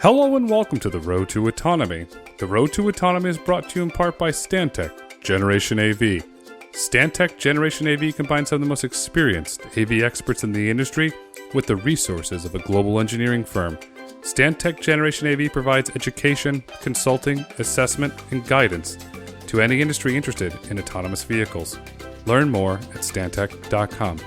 Hello and welcome to The Road to Autonomy. The Road to Autonomy is brought to you in part by Stantec, Generation AV. Stantec Generation AV combines some of the most experienced AV experts in the industry with the resources of a global engineering firm. Stantec Generation AV provides education, consulting, assessment, and guidance to any industry interested in autonomous vehicles. Learn more at stantec.com.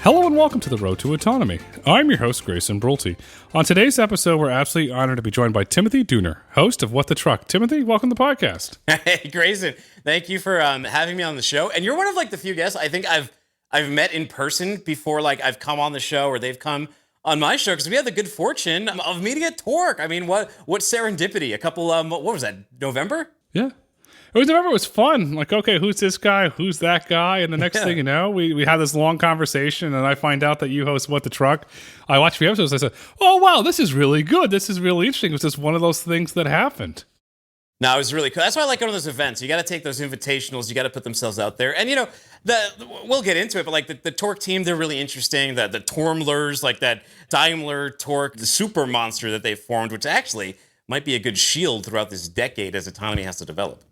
Hello and welcome to The Road to Autonomy. I'm your host, Grayson Brulte. On today's episode, we're absolutely honored to be joined by Timothy Dooner, host of What the Truck. Timothy, welcome to the podcast. Hey, Grayson. Thank you for having me on the show. And you're one of the few guests I think I've met in person before I've come on the show or they've come on my show, because we had the good fortune of meeting at Torque. I mean, what serendipity? A couple, what was that, November? Yeah. It was fun. Okay, who's this guy? Who's that guy? And the next thing you know, we had this long conversation, and I find out that you host What the Truck. I watched a few episodes. I said, oh, wow, this is really good. This is really interesting. It was just one of those things that happened. No, it was really cool. That's why I like going to those events. You got to take those invitationals. You got to put themselves out there. And, we'll get into it, but the Torque team, they're really interesting. The Tormlers, that Daimler Torque, the super monster that they formed, which actually might be a good shield throughout this decade as autonomy has to develop.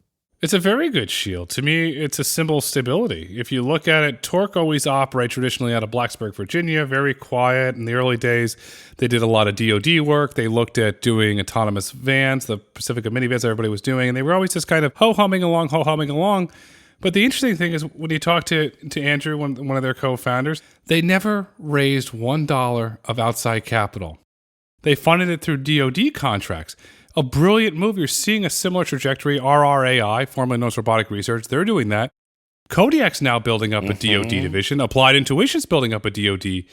It's a very good shield. To me, it's a symbol of stability. If you look at it, Torque always operated traditionally out of Blacksburg, Virginia, very quiet. In the early days, they did a lot of DoD work. They looked at doing autonomous vans, the Pacifica minivans everybody was doing, and they were always just kind of ho-humming along. But the interesting thing is when you talk to Andrew, one of their co-founders, they never raised $1 of outside capital. They funded it through DoD contracts. A brilliant move. You're seeing a similar trajectory. RRAI, formerly known as Robotic Research, they're doing that. Kodiak's now building up a DoD division. Applied Intuition's building up a DoD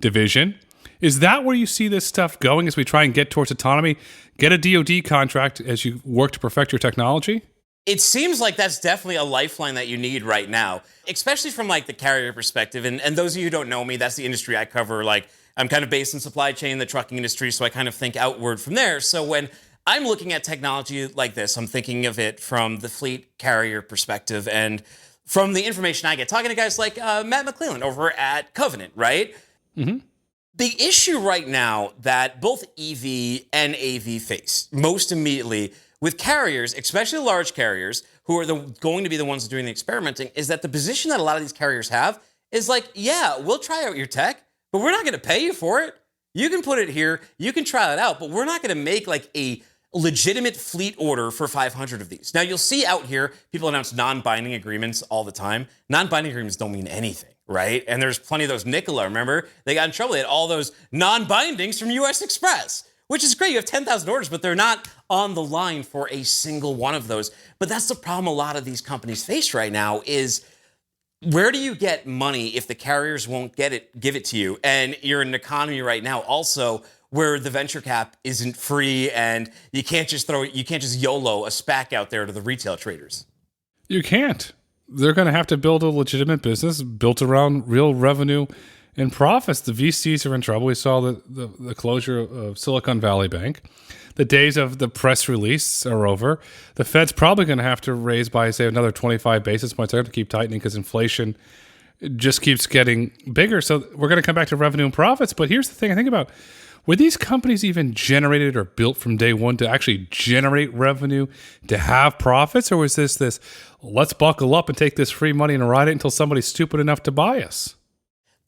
division. Is that where you see this stuff going as we try and get towards autonomy? Get a DoD contract as you work to perfect your technology? It seems like that's definitely a lifeline that you need right now, especially from the carrier perspective. And those of you who don't know me, that's the industry I cover. I'm kind of based in supply chain, the trucking industry, so I kind of think outward from there. So when I'm looking at technology like this, I'm thinking of it from the fleet carrier perspective and from the information I get, talking to guys like Matt McClellan over at Covenant, right? Mm-hmm. The issue right now that both EV and AV face most immediately with carriers, especially large carriers, who are going to be the ones doing the experimenting, is that the position that a lot of these carriers have is yeah, we'll try out your tech, but we're not going to pay you for it. You can put it here, you can try it out, but we're not going to make a legitimate fleet order for 500 of these. Now, you'll see out here, people announce non-binding agreements all the time. Non-binding agreements don't mean anything, right? And there's plenty of those. Nikola, remember? They got in trouble. They had all those non-bindings from US Express, which is great. You have 10,000 orders, but they're not on the line for a single one of those. But that's the problem a lot of these companies face right now is, where do you get money if the carriers won't give it to you? And you're in an economy right now also where the venture cap isn't free and you can't just YOLO a SPAC out there to the retail traders. You can't. They're going to have to build a legitimate business built around real revenue and profits. The VCs are in trouble. We saw the closure of Silicon Valley Bank. The days of the press release are over. The Fed's probably going to have to raise by, say, another 25 basis points. They're going to keep tightening because inflation just keeps getting bigger. So we're going to come back to revenue and profits. But here's the thing I think about. Were these companies even generated or built from day one to actually generate revenue, to have profits? Or was this, let's buckle up and take this free money and ride it until somebody's stupid enough to buy us?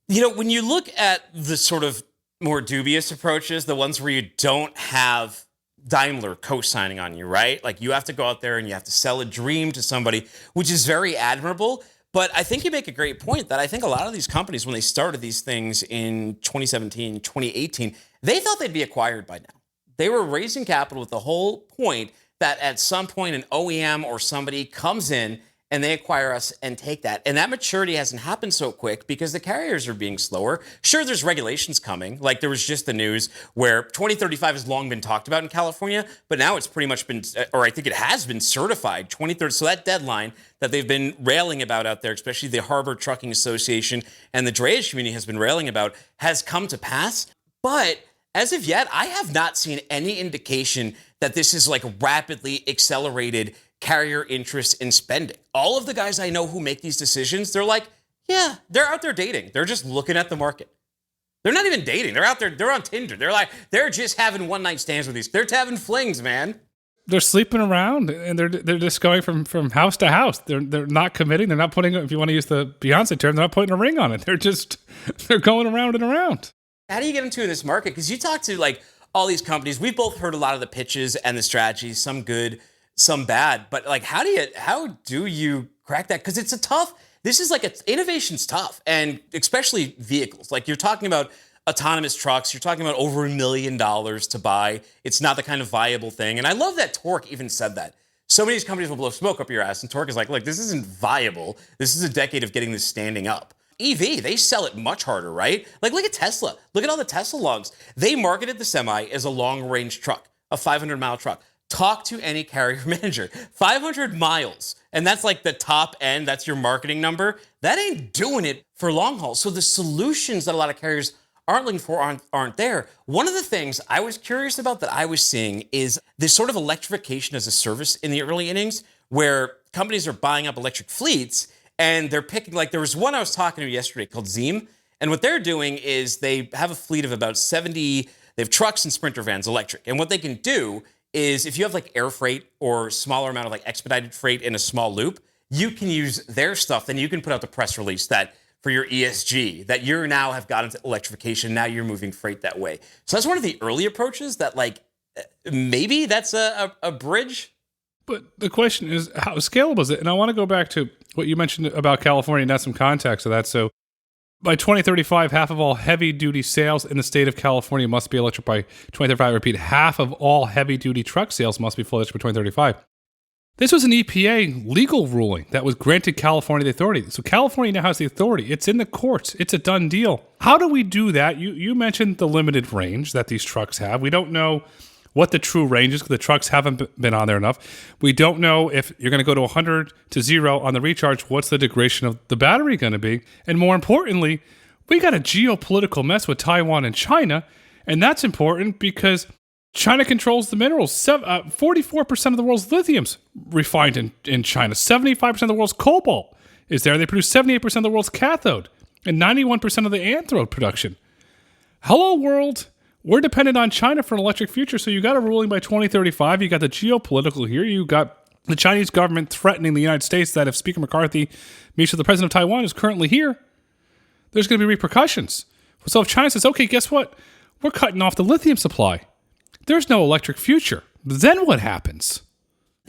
When you look at the sort of more dubious approaches, the ones where you don't have Daimler co-signing on you, right? You have to go out there and you have to sell a dream to somebody, which is very admirable. But I think you make a great point that I think a lot of these companies, when they started these things in 2017, 2018, they thought they'd be acquired by now. They were raising capital with the whole point that at some point an OEM or somebody comes in and they acquire us and take that. And that maturity hasn't happened so quick because the carriers are being slower. Sure, there's regulations coming. There was just the news where 2035 has long been talked about in California, but now it's pretty much been, or I think it has been certified, 2030. So that deadline that they've been railing about out there, especially the Harbor Trucking Association and the drayage community has been railing about, has come to pass. But as of yet, I have not seen any indication that this is rapidly accelerated carrier interest in spending. All of the guys I know who make these decisions, they're they're out there dating. They're just looking at the market. They're not even dating. They're out there. They're on Tinder. They're just having one night stands with these. They're having flings, man. They're sleeping around, and they're just going from house to house. They're not committing. They're not putting, if you want to use the Beyonce term, they're not putting a ring on it. They're going around and around. How do you get into this market? Because you talk to like all these companies. We've both heard a lot of the pitches and the strategies, some good, some bad. But like, how do you crack that? Because innovation's tough, and especially vehicles. Like you're talking about autonomous trucks, you're talking about over $1 million to buy. It's not the kind of viable thing. And I love that Torque even said that. So many of these companies will blow smoke up your ass, and Torque is like, look, this isn't viable. This is a decade of getting this standing up. EV, they sell it much harder, right? Like, look at Tesla. Look at all the Tesla logs. They marketed the Semi as a long-range truck, a 500-mile truck. Talk to any carrier manager. 500 miles, and that's like the top end. That's your marketing number. That ain't doing it for long haul. So the solutions that a lot of carriers aren't looking for aren't there. One of the things I was curious about that I was seeing is this sort of electrification as a service in the early innings, where companies are buying up electric fleets and they're picking, like there was one I was talking to yesterday called Zeem. And what they're doing is they have a fleet of about 70, they have trucks and Sprinter vans electric. And what they can do is if you have like air freight or smaller amount of like expedited freight in a small loop, you can use their stuff. Then you can put out the press release that for your ESG, that you now have got into electrification. Now you're moving freight that way. So that's one of the early approaches that like, maybe that's a bridge. But the question is, how scalable is it? And I want to go back to what you mentioned about California and add some context to that. So by 2035, half of all heavy-duty sales in the state of California must be electric by 2035. I repeat, half of all heavy-duty truck sales must be full electric by 2035. This was an EPA legal ruling that was granted California the authority. So California now has the authority. It's in the courts. It's a done deal. How do we do that? You mentioned the limited range that these trucks have. We don't know what the true range is because the trucks haven't been on there enough. We don't know if you're going to go to 100 to 0 on the recharge. What's the degradation of the battery going to be? And more importantly, we got a geopolitical mess with Taiwan and China. And that's important because China controls the minerals. 44% of the world's lithium's refined in China. 75% of the world's cobalt is there. They produce 78% of the world's cathode and 91% of the anode production. Hello, world. We're dependent on China for an electric future. So you got a ruling by 2035. You got the geopolitical here. You got the Chinese government threatening the United States that if Speaker McCarthy meets with the president of Taiwan, who's currently here, there's going to be repercussions. So if China says, okay, guess what? We're cutting off the lithium supply. There's no electric future. Then what happens?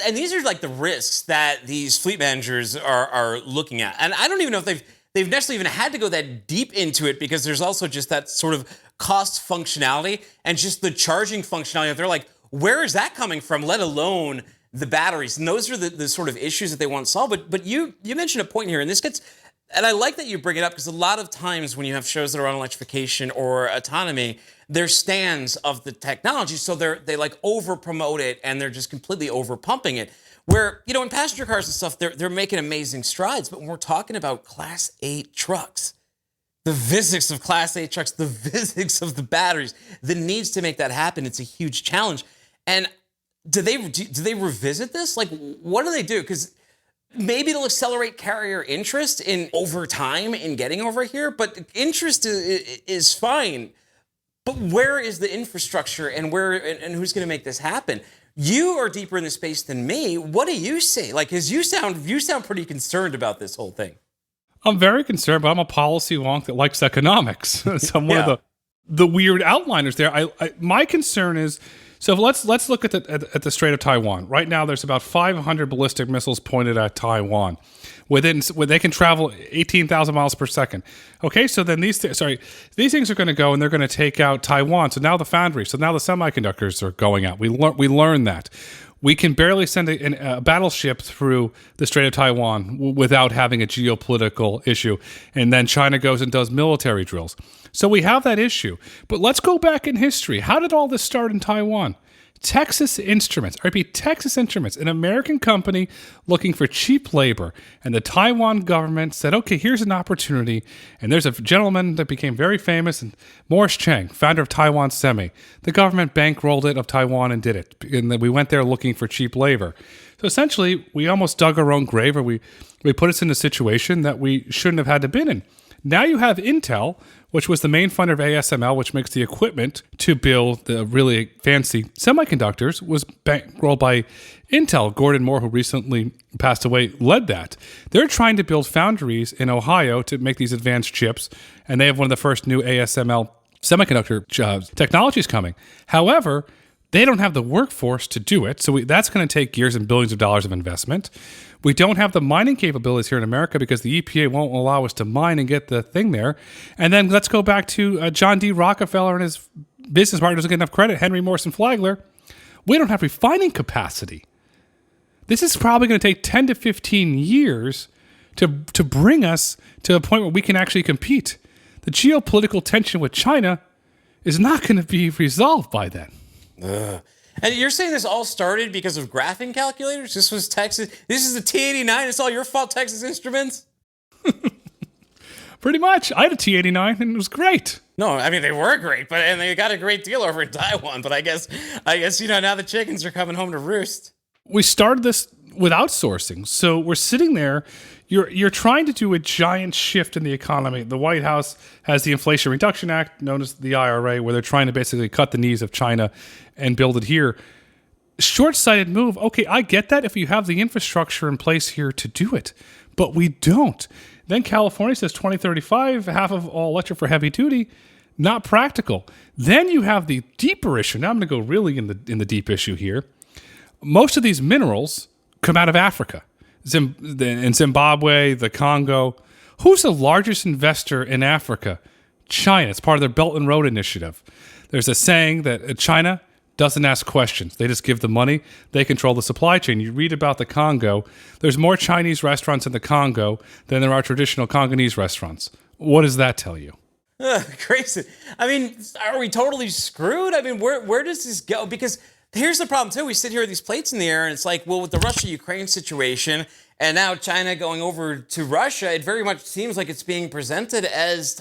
And these are like the risks that these fleet managers are looking at. And I don't even know if they've necessarily even had to go that deep into it because there's also just that sort of cost functionality and just the charging functionality. They're like, where is that coming from, let alone the batteries? And those are the sort of issues that they want to solve. But you mentioned a point here, and this gets, and I like that you bring it up because a lot of times when you have shows that are on electrification or autonomy, they're stands of the technology. So they like over promote it and they're just completely over pumping it. Where, you know, in passenger cars and stuff, they're making amazing strides. But when we're talking about Class 8 trucks, the physics of Class 8 trucks, the physics of the batteries, the needs to make that happen, it's a huge challenge. And do they revisit this? Like, what do they do? Because maybe it'll accelerate carrier interest in over time in getting over here, but interest is fine. But where is the infrastructure and who's going to make this happen? You are deeper in the space than me. What do you say? Like, because you sound pretty concerned about this whole thing. I'm very concerned, but I'm a policy wonk that likes economics. So I'm one of the weird outliners there. My concern is, so let's look at the Strait of Taiwan. Right now, there's about 500 ballistic missiles pointed at Taiwan. Where they can travel 18,000 miles per second. Okay, so then these things are going to go and they're going to take out Taiwan. So now the foundry, so now the semi-conductors are going out. We learned that. We can barely send a battleship through the Strait of Taiwan without having a geopolitical issue. And then China goes and does military drills. So we have that issue. But let's go back in history. How did all this start in Taiwan? Texas Instruments, I repeat, Texas Instruments, an American company looking for cheap labor. And the Taiwan government said, okay, here's an opportunity. And there's a gentleman that became very famous, and Morris Chang, founder of Taiwan Semi. The government bankrolled it of Taiwan and did it. And then we went there looking for cheap labor. So essentially, we almost dug our own grave, or we put us in a situation that we shouldn't have had to been in. Now you have Intel, which was the main funder of ASML, which makes the equipment to build the really fancy semiconductors, was bankrolled by Intel. Gordon Moore, who recently passed away, led that. They're trying to build foundries in Ohio to make these advanced chips, and they have one of the first new ASML semiconductor technologies coming. However, they don't have the workforce to do it, so that's going to take years and billions of dollars of investment. We don't have the mining capabilities here in America because the EPA won't allow us to mine and get the thing there. And then let's go back to John D. Rockefeller and his business partners don't get enough credit, Henry Morrison Flagler. We don't have refining capacity. This is probably going to take 10 to 15 years to bring us to a point where we can actually compete. The geopolitical tension with China is not going to be resolved by then. Ugh. And you're saying this all started because of graphing calculators? This was Texas. This is the T89. It's all your fault, Texas Instruments? Pretty much. I had a T89 and it was great. No, I mean, they were great, and they got a great deal over in Taiwan. But I guess, now the chickens are coming home to roost. We started this with outsourcing. So we're sitting there. You're trying to do a giant shift in the economy. The White House has the Inflation Reduction Act, known as the IRA, where they're trying to basically cut the knees of China and build it here. Short-sighted move. Okay, I get that if you have the infrastructure in place here to do it, but we don't. Then California says 2035, half of all electric for heavy duty. Not practical. Then you have the deeper issue. Now I'm going to go really in the deep issue here. Most of these minerals come out of Africa. In Zimbabwe, the Congo. Who's the largest investor in Africa? China. It's part of their Belt and Road Initiative. There's a saying that China doesn't ask questions. They just give the money. They control the supply chain. You read about the Congo. There's more Chinese restaurants in the Congo than there are traditional Congolese restaurants. What does that tell you? Grayson, I mean, are we totally screwed? I mean, where does this go? Because here's the problem, too. We sit here with these plates in the air, and it's like, well, with the Russia-Ukraine situation, and now China going over to Russia, it very much seems like it's being presented as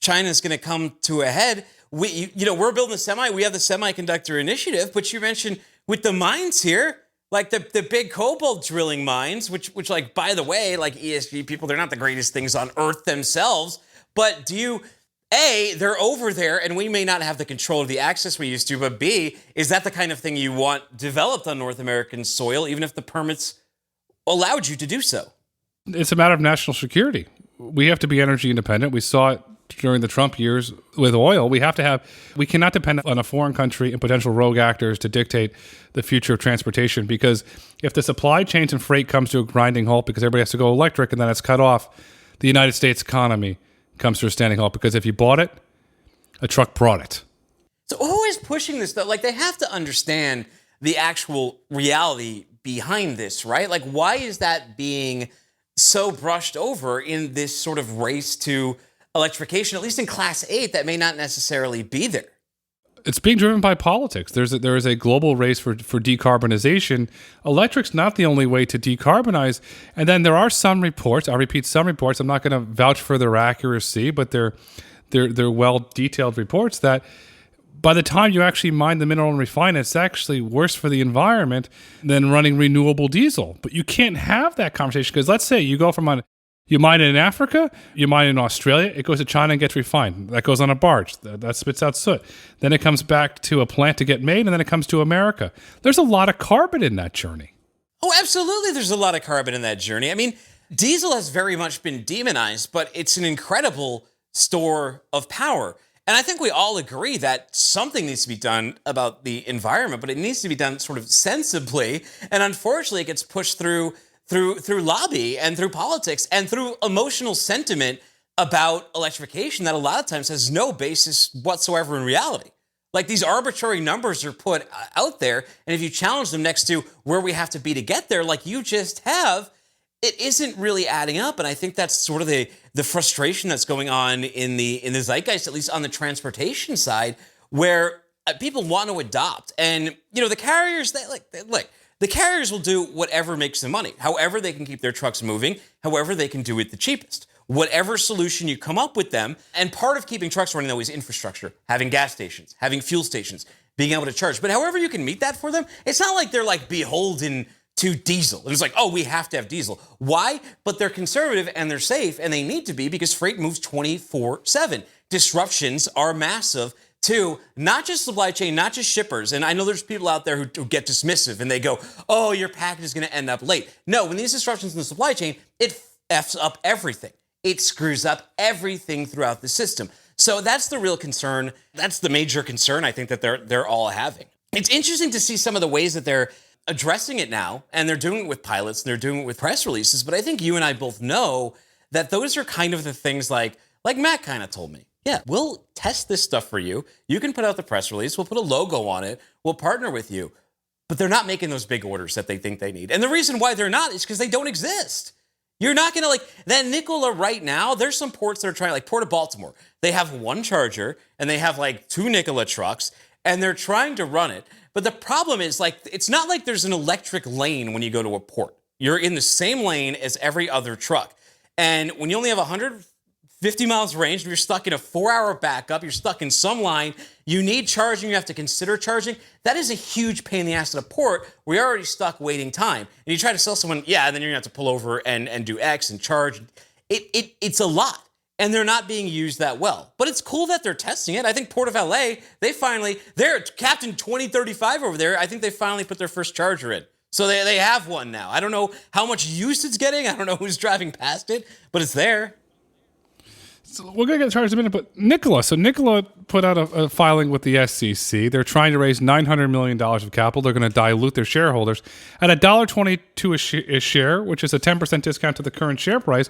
China's going to come to a head. We're building we have the semi-conductor initiative, but you mentioned with the mines here, like the big cobalt drilling mines, which like, by the way, like ESG people, they're not the greatest things on earth themselves, but they're over there and we may not have the control of the access we used to, but B, is that the kind of thing you want developed on North American soil, even if the permits allowed you to do so? It's a matter of national security. We have to be energy independent. We saw it during the Trump years with oil. We cannot depend on a foreign country and potential rogue actors to dictate the future of transportation, because if the supply chains and freight comes to a grinding halt because everybody has to go electric and then it's cut off, the United States economy comes to a standing halt, because if you bought it, a truck brought it. So who is pushing this, though? Like, they have to understand the actual reality behind this, right? Like, why is that being so brushed over in this sort of race to electrification, at least in Class 8, that may not necessarily be there? It's being driven by politics. There is a global race for decarbonization. Electric's not the only way to decarbonize. And then there are some reports, I repeat, some reports, I'm not going to vouch for their accuracy, but they're well-detailed reports that by the time you actually mine the mineral and refine it, it's actually worse for the environment than running renewable diesel. But you can't have that conversation, because let's say you go you mine it in Africa, you mine it in Australia, it goes to China and gets refined. That goes on a barge. That spits out soot. Then it comes back to a plant to get made, and then it comes to America. There's a lot of carbon in that journey. Oh, absolutely there's a lot of carbon in that journey. I mean, diesel has very much been demonized, but it's an incredible store of power. And I think we all agree that something needs to be done about the environment, but it needs to be done sort of sensibly. And unfortunately, it gets pushed through lobby and through politics and through emotional sentiment about electrification that a lot of times has no basis whatsoever in reality. Like, these arbitrary numbers are put out there, and if you challenge them next to where we have to be to get there, like you just have, it isn't really adding up. And I think that's sort of the frustration that's going on in the zeitgeist, at least on the transportation side, where people want to adopt. And, the carriers, the carriers will do whatever makes them money, however they can keep their trucks moving, however they can do it the cheapest, whatever solution you come up with them. And part of keeping trucks running, though, is infrastructure, having gas stations, having fuel stations, being able to charge. But however you can meet that for them, it's not like they're like beholden to diesel. It was like, oh, we have to have diesel. Why? But they're conservative and they're safe, and they need to be because freight moves 24/7. Disruptions are massive to not just supply chain, not just shippers. And I know there's people out there who get dismissive and they go, oh, your package is going to end up late. No, when these disruptions in the supply chain, it F's up everything. It screws up everything throughout the system. So that's the real concern. That's the major concern I think that they're all having. It's interesting to see some of the ways that they're addressing it now, and they're doing it with pilots, and they're doing it with press releases, but I think you and I both know that those are kind of the things like Matt kind of told me. Yeah, we'll test this stuff for you. You can put out the press release. We'll put a logo on it. We'll partner with you. But they're not making those big orders that they think they need. And the reason why they're not is because they don't exist. You're not going to that Nikola right now. There's some ports that are trying, like Port of Baltimore. They have one charger and they have 2 Nikola trucks and they're trying to run it. But the problem is it's not like there's an electric lane when you go to a port. You're in the same lane as every other truck. And when you only have 150 miles range, you're stuck in a 4-hour backup, you're stuck in some line, you need charging, you have to consider charging. That is a huge pain in the ass at a port where you're already stuck waiting time. And you try to sell someone, and then you're gonna have to pull over and do X and charge. It's a lot. And they're not being used that well. But it's cool that they're testing it. I think Port of LA, they're Captain 2035 over there. I think they finally put their first charger in. So they have one now. I don't know how much use it's getting. I don't know who's driving past it, but it's there. So we're going to get charged in a minute, but Nikola. So Nikola put out a filing with the SEC. They're trying to raise $900 million of capital. They're going to dilute their shareholders at $1.22 a share, which is a 10% discount to the current share price.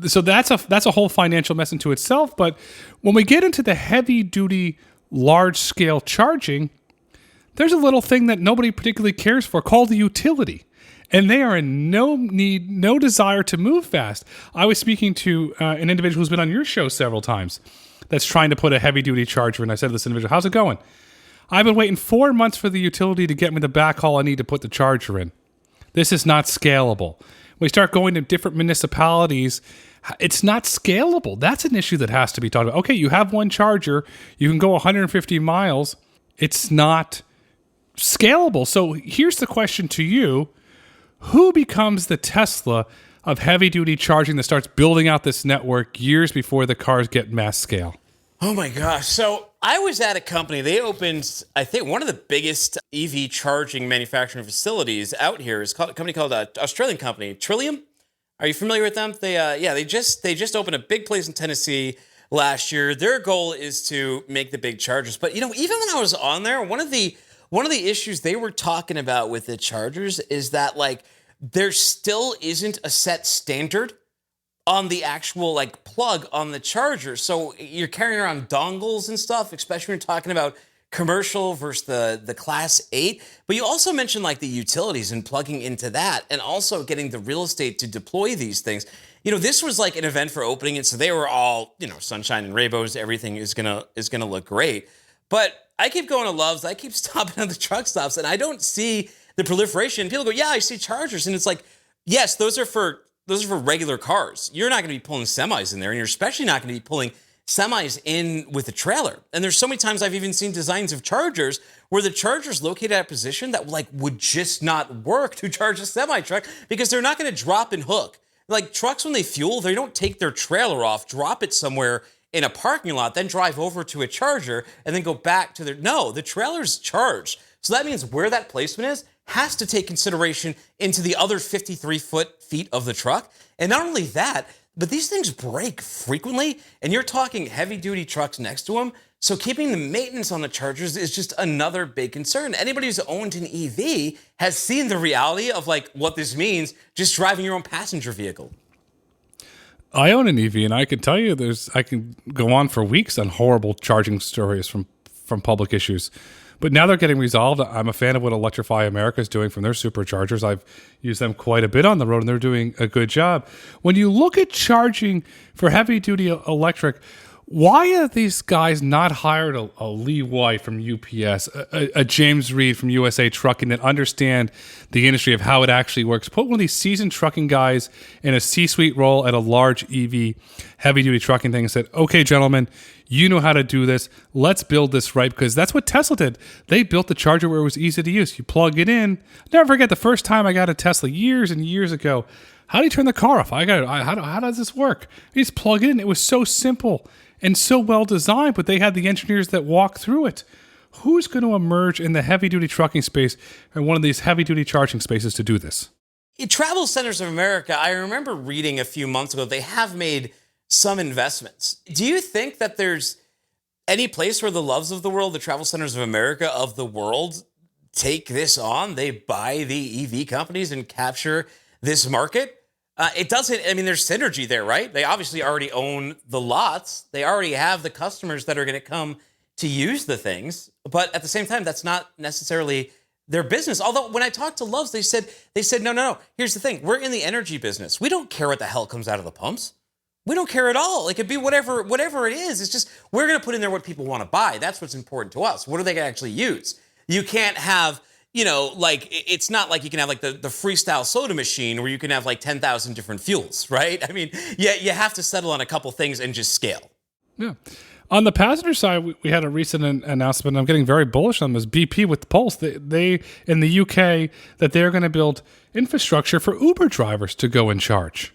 So that's a whole financial mess into itself. But when we get into the heavy-duty, large-scale charging, there's a little thing that nobody particularly cares for called the utility. And they are in no desire to move fast. I was speaking to an individual who's been on your show several times that's trying to put a heavy-duty charger in. I said to this individual, how's it going? I've been waiting 4 months for the utility to get me the backhaul I need to put the charger in. This is not scalable. We start going to different municipalities, it's not scalable. That's an issue that has to be talked about. Okay, you have one charger, you can go 150 miles. It's not scalable. So here's the question to you. Who becomes the Tesla of heavy-duty charging that starts building out this network years before the cars get mass scale? Oh my gosh. So I was at a company. They opened, I think, one of the biggest EV charging manufacturing facilities out here. It's called a company called Australian company, Trillium. Are you familiar with them? They just opened a big place in Tennessee last year. Their goal is to make the big chargers. But even when I was on there, one of the issues they were talking about with the chargers is that there still isn't a set standard on the actual plug on the charger. So you're carrying around dongles and stuff, especially when you're talking about commercial versus the class 8. But you also mentioned the utilities and plugging into that and also getting the real estate to deploy these things. This was an event for opening it. So they were all, sunshine and rainbows. Everything is going to look great. But I keep going to Love's. I keep stopping at the truck stops and I don't see the proliferation. People go, yeah, I see chargers. And it's yes, those are for regular cars. You're not going to be pulling semis in there, and you're especially not going to be pulling semis in with a trailer. And there's so many times I've even seen designs of chargers where the charger's located at a position that would just not work to charge a semi truck because they're not going to drop and hook. Trucks, when they fuel, they don't take their trailer off, drop it somewhere in a parking lot, then drive over to a charger and then go back to the trailer's charged. So that means where that placement is has to take consideration into the other 53 feet of the truck. And not only that, but these things break frequently, and you're talking heavy-duty trucks next to them. So keeping the maintenance on the chargers is just another big concern. Anybody who's owned an EV has seen the reality of what this means just driving your own passenger vehicle. I own an EV, and I can tell you I can go on for weeks on horrible charging stories from public issues. But now they're getting resolved. I'm a fan of what Electrify America is doing from their superchargers. I've used them quite a bit on the road, and they're doing a good job. When you look at charging for heavy-duty electric, Why are these guys not hired a Lee White from UPS, a James Reed from USA Trucking that understand the industry of how it actually works? Put one of these seasoned trucking guys in a C-suite role at a large EV heavy-duty trucking thing and said, okay, gentlemen, you know how to do this. Let's build this right, because that's what Tesla did. They built the charger where it was easy to use. You plug it in. Never forget the first time I got a Tesla years and years ago. How do you turn the car off? How does this work? You just plug it in. It was so simple and so well designed, but they had the engineers that walk through it. Who's going to emerge in the heavy-duty trucking space and one of these heavy-duty charging spaces to do this? Travel Centers of America, I remember reading a few months ago, they have made some investments. Do you think that there's any place where the Loves of the world, the Travel Centers of America of the world, take this on? They buy the EV companies and capture this market? It doesn't, I mean, there's synergy there, right? They obviously already own the lots. They already have the customers that are going to come to use the things. But at the same time, that's not necessarily their business. Although when I talked to Loves, they said, no. Here's the thing. We're in the energy business. We don't care what the hell comes out of the pumps. We don't care at all. It could be whatever it is. It's just, we're going to put in there what people want to buy. That's what's important to us. What are they going to actually use? You can't have, like, it's not like you can have like the freestyle soda machine where you can have like 10,000 different fuels, right? I mean, you have to settle on a couple things and just scale. Yeah. On the passenger side, we had a recent announcement. I'm getting very bullish on this. BP with Pulse, they in the UK, that they're going to build infrastructure for Uber drivers to go and charge.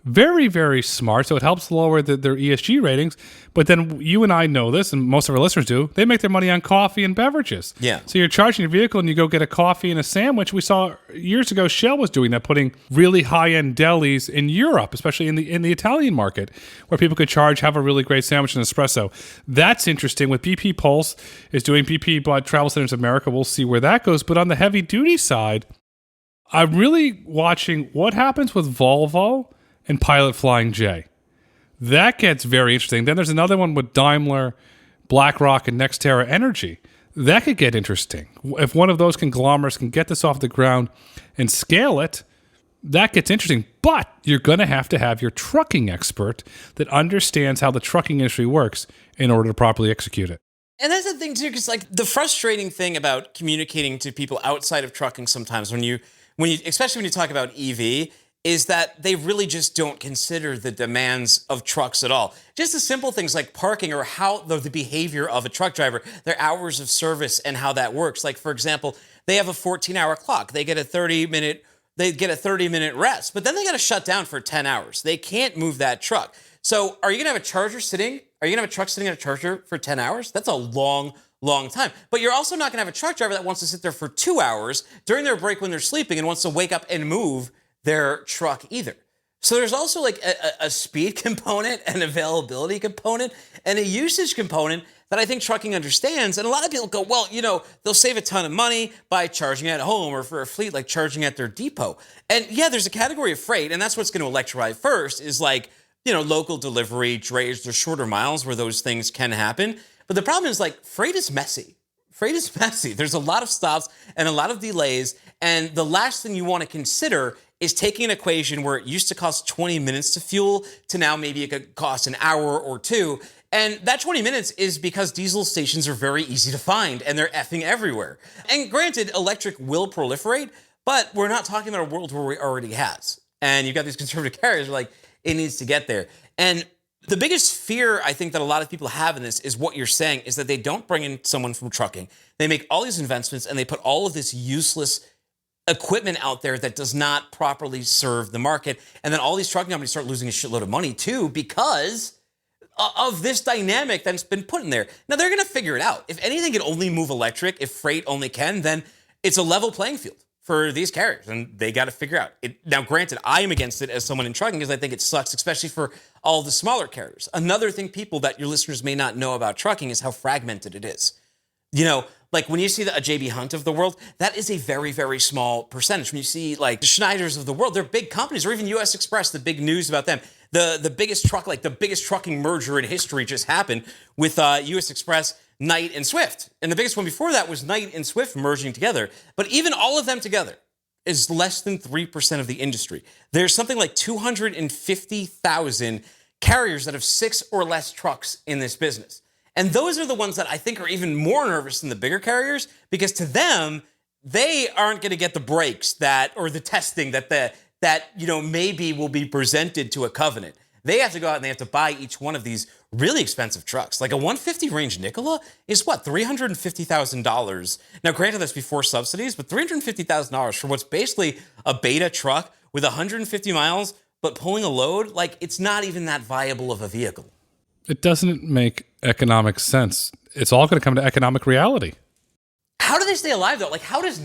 Very, very smart. So it helps lower their ESG ratings. But then you and I know this, and most of our listeners do, they make their money on coffee and beverages. Yeah. So you're charging your vehicle and you go get a coffee and a sandwich. We saw years ago Shell was doing that, putting really high-end delis in Europe, especially in the Italian market, where people could charge, have a really great sandwich and espresso. That's interesting. With BP Pulse is doing BP Travel Centers of America. We'll see where that goes. But on the heavy-duty side, I'm really watching what happens with Volvo and Pilot Flying J. That gets very interesting. Then there's another one with Daimler, BlackRock, and NextEra Energy. That could get interesting. If one of those conglomerates can get this off the ground and scale it, that gets interesting. But you're going to have your trucking expert that understands how the trucking industry works in order to properly execute it. And that's the thing too, because like the frustrating thing about communicating to people outside of trucking sometimes when you especially when you talk about EV, is that they really just don't consider the demands of trucks at all. Just the simple things like parking or how the behavior of a truck driver, their hours of service and how that works. Like, for example, they have a 14-hour clock. They get a 30-minute rest, but then they got to shut down for 10 hours. They can't move that truck. So are you going to have a charger sitting? Are you going to have a truck sitting at a charger for 10 hours? That's a long time. But you're also not going to have a truck driver that wants to sit there for 2 hours during their break when they're sleeping and wants to wake up and move their truck either. So there's also like a speed component, an availability component, and a usage component that I think trucking understands. And a lot of people go, well, they'll save a ton of money by charging at home, or for a fleet, like charging at their depot. And yeah, there's a category of freight, and that's what's going to electrify first, is like, local delivery, drayage, there's shorter miles where those things can happen. But the problem is, like, freight is messy. There's a lot of stops and a lot of delays. And the last thing you want to consider is taking an equation where it used to cost 20 minutes to fuel to now maybe it could cost an hour or two. And that 20 minutes is because diesel stations are very easy to find and they're effing everywhere. And granted, electric will proliferate, but we're not talking about a world where it already has. And you've got these conservative carriers like, it needs to get there. And the biggest fear I think that a lot of people have in this is what you're saying, is that they don't bring in someone from trucking. They make all these investments and they put all of this useless equipment out there that does not properly serve the market. And then all these trucking companies start losing a shitload of money too because of this dynamic that's been put in there. Now they're going to figure it out. If anything can only move electric, if freight only can, then it's a level playing field for these carriers, and they got to figure out it. Now, granted, I am against it as someone in trucking because I think it sucks, especially for all the smaller carriers. Another thing people that your listeners may not know about trucking is how fragmented it is. Like when you see a JB Hunt of the world, that is a very, very small percentage. When you see like the Schneiders of the world, they're big companies, or even US Express, the big news about them. The biggest trucking merger in history just happened with US Express, Knight, and Swift. And the biggest one before that was Knight and Swift merging together. But even all of them together is less than 3% of the industry. There's something like 250,000 carriers that have 6 or less trucks in this business. And those are the ones that I think are even more nervous than the bigger carriers, because to them, they aren't going to get the breaks or the testing that maybe will be presented to a covenant. They have to go out and they have to buy each one of these really expensive trucks. Like a 150 range Nikola is what, $350,000. Now, granted, that's before subsidies, but $350,000 for what's basically a beta truck with 150 miles, but pulling a load, like it's not even that viable of a vehicle. It doesn't make economic sense. It's all going to come to economic reality. How do they stay alive, though? Like, how does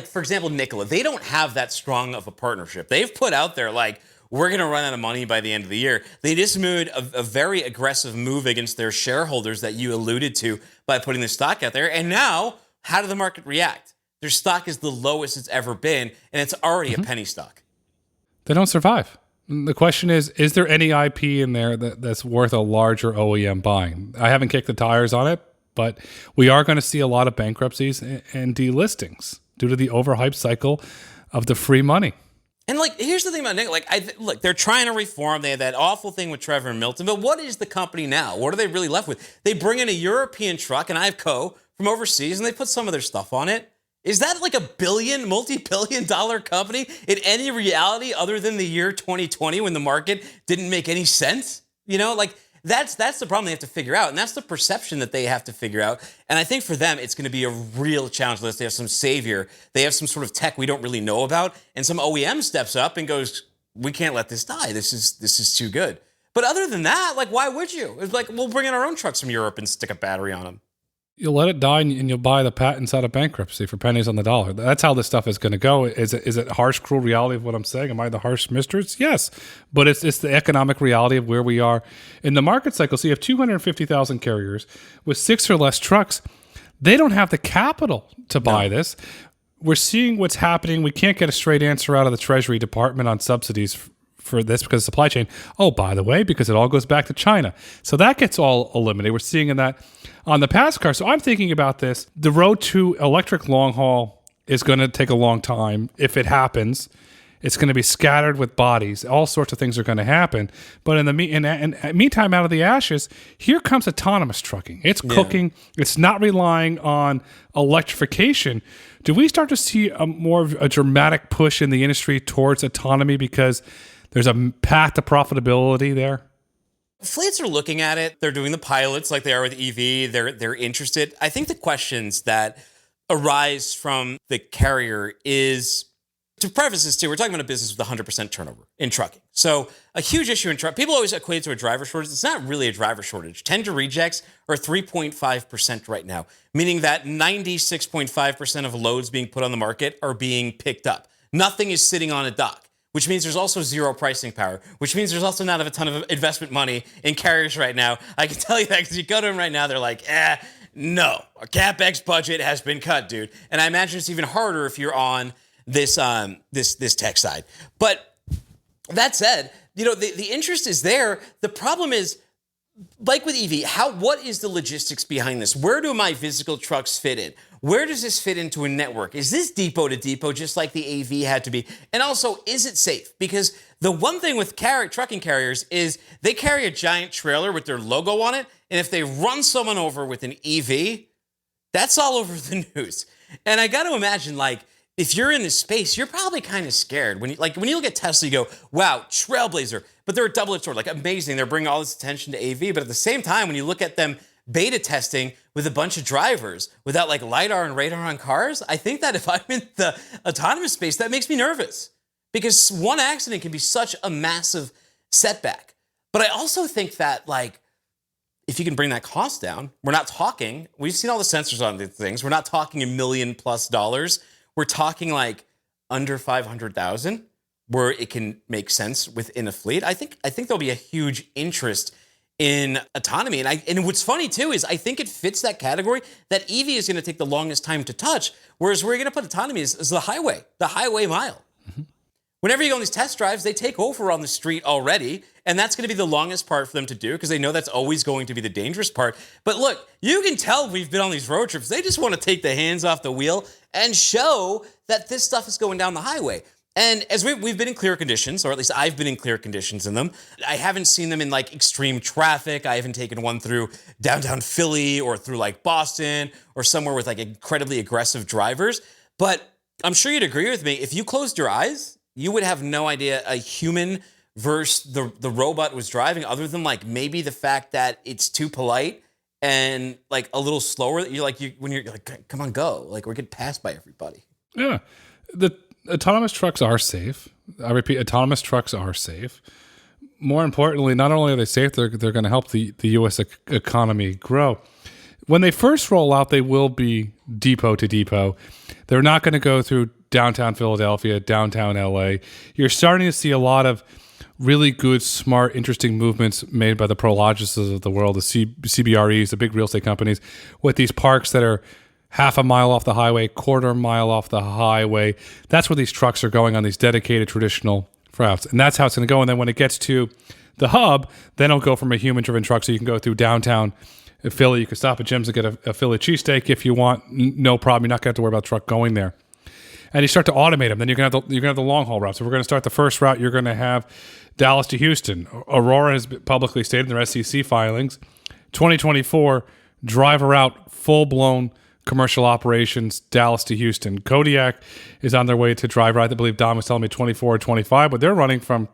for example, Nikola, they don't have that strong of a partnership. They've put out there, like, we're going to run out of money by the end of the year. They just made a very aggressive move against their shareholders that you alluded to by putting the stock out there. And now, how did the market react? Their stock is the lowest it's ever been, and it's already a penny stock. They don't survive. The question is there any IP in there that's worth a larger OEM buying? I haven't kicked the tires on it, but we are going to see a lot of bankruptcies and delistings due to the overhyped cycle of the free money. And like, here's the thing about Nick. Like, look, they're trying to reform. They had that awful thing with Trevor and Milton. But what is the company now? What are they really left with? They bring in a European truck, an Iveco from overseas, and they put some of their stuff on it. Is that like a multi-billion dollar company in any reality other than the year 2020 when the market didn't make any sense? You know, like that's the problem they have to figure out. And that's the perception that they have to figure out. And I think for them, it's going to be a real challenge unless they have some savior. They have some sort of tech we don't really know about. And some OEM steps up and goes, we can't let this die. This is too good. But other than that, like, why would you? It's like, we'll bring in our own trucks from Europe and stick a battery on them. You'll let it die and you'll buy the patents out of bankruptcy for pennies on the dollar. That's how this stuff is going to go. Is it harsh, cruel reality of what I'm saying? Am I the harsh mistress? Yes. But it's the economic reality of where we are in the market cycle. So you have 250,000 carriers with 6 or less trucks. They don't have the capital to buy this. We're seeing what's happening. We can't get a straight answer out of the Treasury Department on subsidies for this because of supply chain. Oh, by the way, because it all goes back to China. So that gets all eliminated. We're seeing in that on the pass car. So I'm thinking about this. The road to electric long haul is going to take a long time. If it happens, it's going to be scattered with bodies. All sorts of things are going to happen. But in the meantime, out of the ashes, here comes autonomous trucking. It's cooking. It's not relying on electrification. Do we start to see more of a dramatic push in the industry towards autonomy because there's a path to profitability there? Fleets are looking at it. They're doing the pilots like they are with EV. They're interested. I think the questions that arise from the carrier is, to preface this too, we're talking about a business with 100% turnover in trucking. So a huge issue in truck. People always equate it to a driver shortage. It's not really a driver shortage. Tender rejects are 3.5% right now, meaning that 96.5% of loads being put on the market are being picked up. Nothing is sitting on a dock, which means there's also zero pricing power, which means there's also not a ton of investment money in carriers right now. I can tell you that because you go to them right now, they're like, no, our CapEx budget has been cut, dude. And I imagine it's even harder if you're on this tech side. But that said, the interest is there. The problem is, like with EV, what is the logistics behind this? Where do my physical trucks fit in? Where does this fit into a network? Is this depot to depot just like the AV had to be? And also, is it safe? Because the one thing with trucking carriers is they carry a giant trailer with their logo on it, and if they run someone over with an EV, that's all over the news. And I got to imagine, like, if you're in this space, you're probably kind of scared. When you look at Tesla, you go, wow, trailblazer. But they're a double-edged sword, like amazing. They're bringing all this attention to AV. But at the same time, when you look at them beta testing with a bunch of drivers without like LiDAR and radar on cars, I think that if I'm in the autonomous space, that makes me nervous. Because one accident can be such a massive setback. But I also think that, like, if you can bring that cost down, we've seen all the sensors on these things. We're not talking $1 million+ dollars. We're talking like under 500,000, where it can make sense within a fleet. I think there'll be a huge interest in autonomy. And what's funny too is I think it fits that category that EV is going to take the longest time to touch, whereas where you're going to put autonomy is the highway mile. Mm-hmm. Whenever you go on these test drives, they take over on the street already, and that's going to be the longest part for them to do because they know that's always going to be the dangerous part. But look, you can tell we've been on these road trips. They just want to take the hands off the wheel and show that this stuff is going down the highway. And as we've been in clear conditions, or at least I've been in clear conditions in them, I haven't seen them in like extreme traffic. I haven't taken one through downtown Philly or through like Boston or somewhere with like incredibly aggressive drivers. But I'm sure you'd agree with me. If you closed your eyes, you would have no idea a human versus the robot was driving, other than like maybe the fact that it's too polite and like a little slower. When you're like, come on, go. Like we're getting passed by everybody. Yeah. The autonomous trucks are safe. I repeat, autonomous trucks are safe. More importantly, not only are they safe, they're going to help the U.S. economy grow. When they first roll out, they will be depot to depot. They're not going to go through downtown Philadelphia, downtown L.A. You're starting to see a lot of really good, smart, interesting movements made by the Prologuses of the world, the CBREs, the big real estate companies, with these parks that are half a mile off the highway, quarter mile off the highway. That's where these trucks are going on these dedicated traditional routes. And that's how it's going to go. And then when it gets to the hub, then it'll go from a human-driven truck. So you can go through downtown Philly. You can stop at Jim's and get a Philly cheesesteak if you want. No problem. You're not going to have to worry about the truck going there. And you start to automate them. Then you're going to have the long-haul route. So we're going to start the first route. You're going to have Dallas to Houston. Aurora has publicly stated in their SEC filings, 2024, driver route, full-blown commercial operations, Dallas to Houston. Kodiak is on their way to drive route. I believe Don was telling me 24 or 25, but they're running from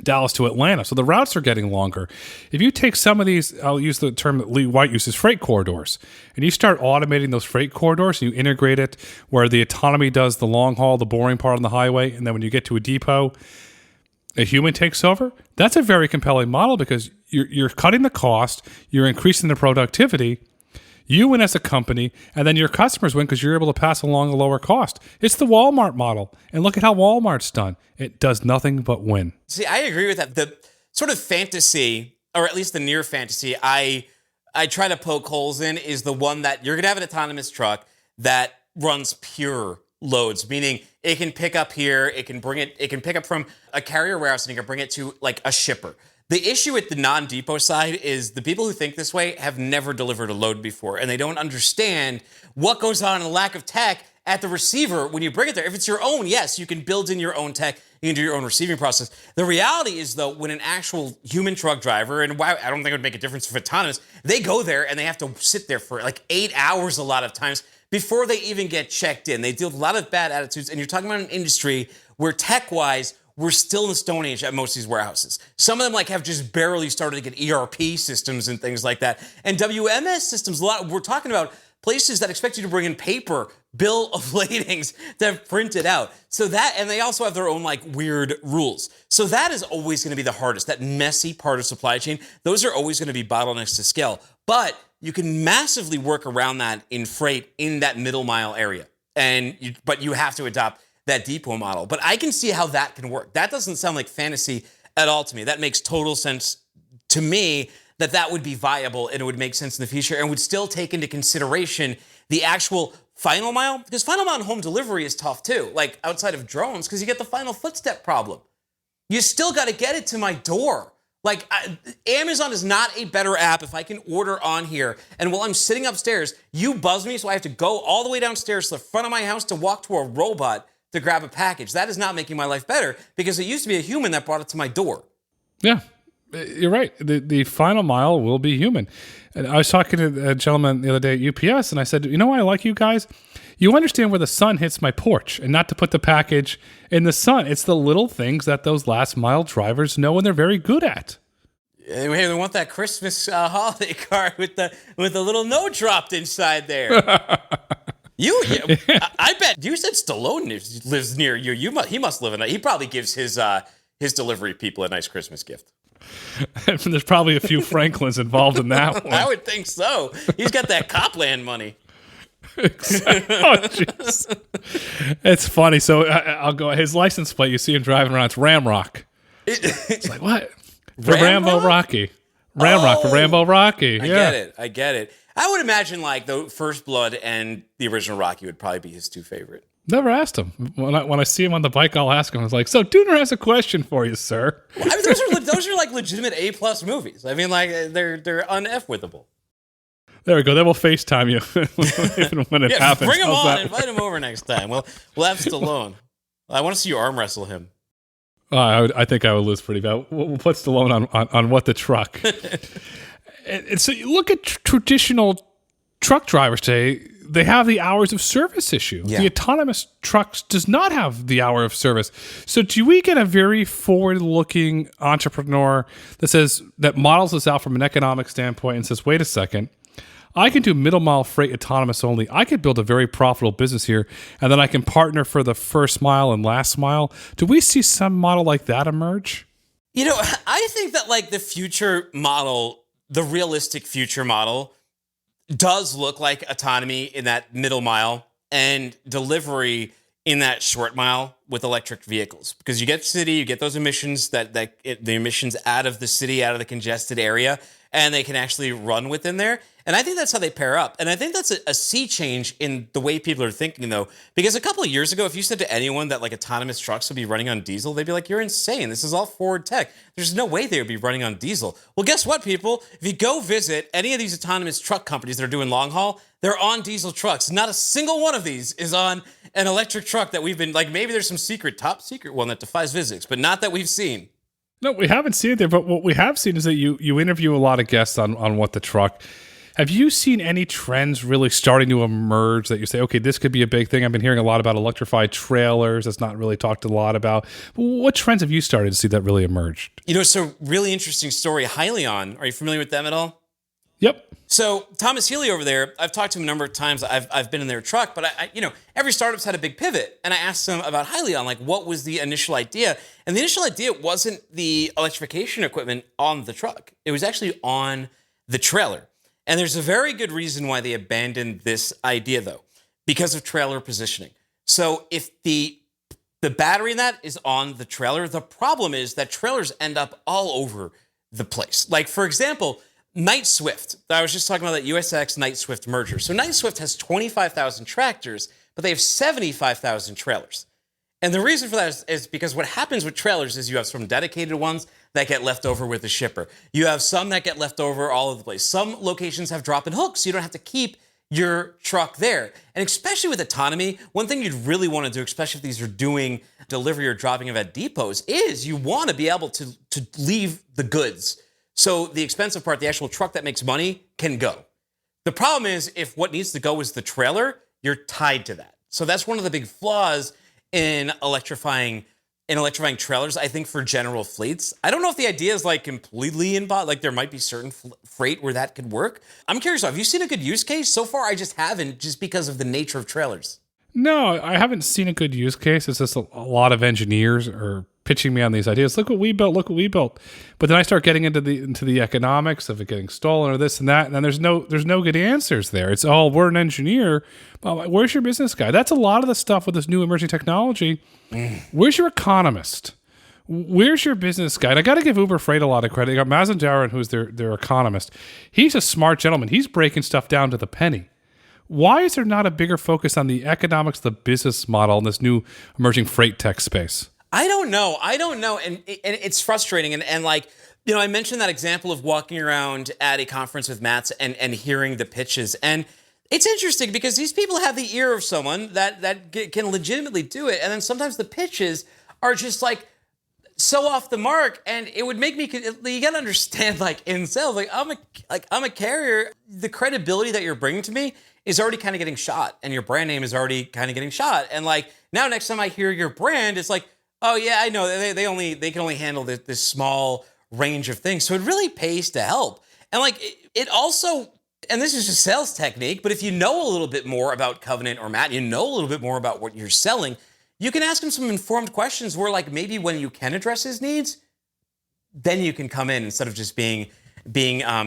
Dallas to Atlanta. So the routes are getting longer. If you take some of these, I'll use the term that Lee White uses, freight corridors, and you start automating those freight corridors, and you integrate it where the autonomy does the long haul, the boring part on the highway, and then when you get to a depot, a human takes over, that's a very compelling model because you're cutting the cost, you're increasing the productivity, you win as a company, and then your customers win because you're able to pass along a lower cost. It's the Walmart model. And look at how Walmart's done. It does nothing but win. See, I agree with that. The sort of fantasy, or at least the near fantasy, I try to poke holes in is the one that you're going to have an autonomous truck that runs pure loads, meaning it can pick up here, it can pick up from a carrier warehouse and it can bring it to like a shipper. The issue with the non-depot side is the people who think this way have never delivered a load before, and they don't understand what goes on in the lack of tech at the receiver when you bring it there. If it's your own, yes, you can build in your own tech, you can do your own receiving process. The reality is, though, when an actual human truck driver, and I don't think it would make a difference if autonomous, they go there and they have to sit there for like 8 hours a lot of times before they even get checked in. They deal with a lot of bad attitudes, and you're talking about an industry where tech-wise, we're still in the Stone Age at most of these warehouses. Some of them like have just barely started to get ERP systems and things like that. And WMS systems, we're talking about places that expect you to bring in paper, bill of ladings to print it out. So that, and they also have their own like weird rules. So that is always going to be the hardest, that messy part of supply chain. Those are always going to be bottlenecks to scale. But you can massively work around that in freight in that middle mile area. But you have to adopt that depot model. But I can see how that can work. That doesn't sound like fantasy at all to me. That makes total sense to me that would be viable and it would make sense in the future and would still take into consideration the actual final mile, because final mile and home delivery is tough too, like outside of drones, because you get the final footstep problem. You still got to get it to my door. Like Amazon is not a better app if I can order on here. And while I'm sitting upstairs, you buzz me, so I have to go all the way downstairs to the front of my house to walk to a robot to grab a package. That is not making my life better because it used to be a human that brought it to my door. Yeah, you're right. The final mile will be human. And I was talking to a gentleman the other day at UPS, and I said, you know why I like you guys? You understand where the sun hits my porch and not to put the package in the sun. It's the little things that those last mile drivers know and they're very good at. Hey, they want that Christmas holiday card with the little note dropped inside there. I bet you said Stallone lives near you. He must live in that. He probably gives his delivery people a nice Christmas gift. There's probably a few Franklins involved in that one. I would think so. He's got that Copland money. Exactly. Oh, jeez. It's funny. So I'll go. His license plate, you see him driving around. It's Ramrock. It's like, what? For Rambo Rocky. Ramrock for Rambo Rocky. I get it. I would imagine like the First Blood and the original Rocky would probably be his two favorite. Never asked him. When I see him on the bike, I'll ask him. I was like, so Dooner has a question for you, sir. Well, I mean, those are like legitimate A+ movies. I mean, like they're un-F-withable. There we go. Then we'll FaceTime you when it happens. Bring him on. Invite him over next time. We'll have Stallone. I want to see you arm wrestle him. I think I would lose pretty bad. We'll put Stallone on what the truck. And so you look at traditional truck drivers today, they have the hours of service issue. Yeah. The autonomous trucks does not have the hour of service. So do we get a very forward-looking entrepreneur that models this out from an economic standpoint and says, wait a second, I can do middle mile freight autonomous only. I could build a very profitable business here, and then I can partner for the first mile and last mile. Do we see some model like that emerge? I think that like the future model, the realistic future model, does look like autonomy in that middle mile and delivery in that short mile with electric vehicles. Because you get city, you get those emissions the emissions out of the city, out of the congested area, and they can actually run within there. And I think that's how they pair up. And I think that's a sea change in the way people are thinking, though. Because a couple of years ago, if you said to anyone that like autonomous trucks would be running on diesel, they'd be like, you're insane. This is all Ford tech. There's no way they would be running on diesel. Well, guess what, people? If you go visit any of these autonomous truck companies that are doing long haul, they're on diesel trucks. Not a single one of these is on an electric truck that we've been, like, maybe there's some top secret one that defies physics, but not that we've seen. No, we haven't seen it there, but what we have seen is that you interview a lot of guests on what the truck. Have you seen any trends really starting to emerge that you say, okay, this could be a big thing? I've been hearing a lot about electrified trailers. That's not really talked a lot about. But what trends have you started to see that really emerged? So really interesting story. Hyliion, are you familiar with them at all? Yep. So Thomas Healy over there, I've talked to him a number of times. I've been in their truck, but every startup's had a big pivot. And I asked him about Hyliion, like what was the initial idea? And the initial idea wasn't the electrification equipment on the truck. It was actually on the trailer. And there's a very good reason why they abandoned this idea, though, because of trailer positioning. So if the battery in that is on the trailer, the problem is that trailers end up all over the place. Like, for example, Knight Swift. I was just talking about that USX Knight Swift merger. So Knight Swift has 25,000 tractors, but they have 75,000 trailers. And the reason for that is because what happens with trailers is you have some dedicated ones that get left over with the shipper. You have some that get left over all over the place. Some locations have drop-in hooks, so you don't have to keep your truck there. And especially with autonomy, one thing you'd really want to do, especially if these are doing delivery or dropping of at depots, is you want to be able to leave the goods. So the expensive part, the actual truck that makes money, can go. The problem is if what needs to go is the trailer, you're tied to that. So that's one of the big flaws in electrifying trailers, I think, for general fleets. I don't know if the idea is like completely like there might be certain freight where that could work. I'm curious, have you seen a good use case? So far, I just haven't, just because of the nature of trailers. No, I haven't seen a good use case. It's just a lot of engineers are pitching me on these ideas. Look what we built. But then I start getting into the economics of it getting stolen or this and that, and then there's no good answers there. It's all, we're an engineer. Well, where's your business guy? That's a lot of the stuff with this new emerging technology. Where's your economist? Where's your business guy? And I got to give Uber Freight a lot of credit. They got Mazen Darren, who's their economist. He's a smart gentleman. He's breaking stuff down to the penny. Why is there not a bigger focus on the economics, the business model in this new emerging freight tech space? I don't know. And it's frustrating. And like, I mentioned that example of walking around at a conference with Mats and hearing the pitches. And it's interesting because these people have the ear of someone that can legitimately do it. And then sometimes the pitches are just like so off the mark. And it would make me, you got to understand, like in sales, I'm a carrier. The credibility that you're bringing to me is already kind of getting shot. And your brand name is already kind of getting shot. And like now, next time I hear your brand, it's like, oh yeah, I know they can only handle this small range of things. So it really pays to help. And like it also, and this is just sales technique, but if you know a little bit more about Covenant or Matt, you know a little bit more about what you're selling, you can ask him some informed questions where like maybe when you can address his needs, then you can come in instead of just being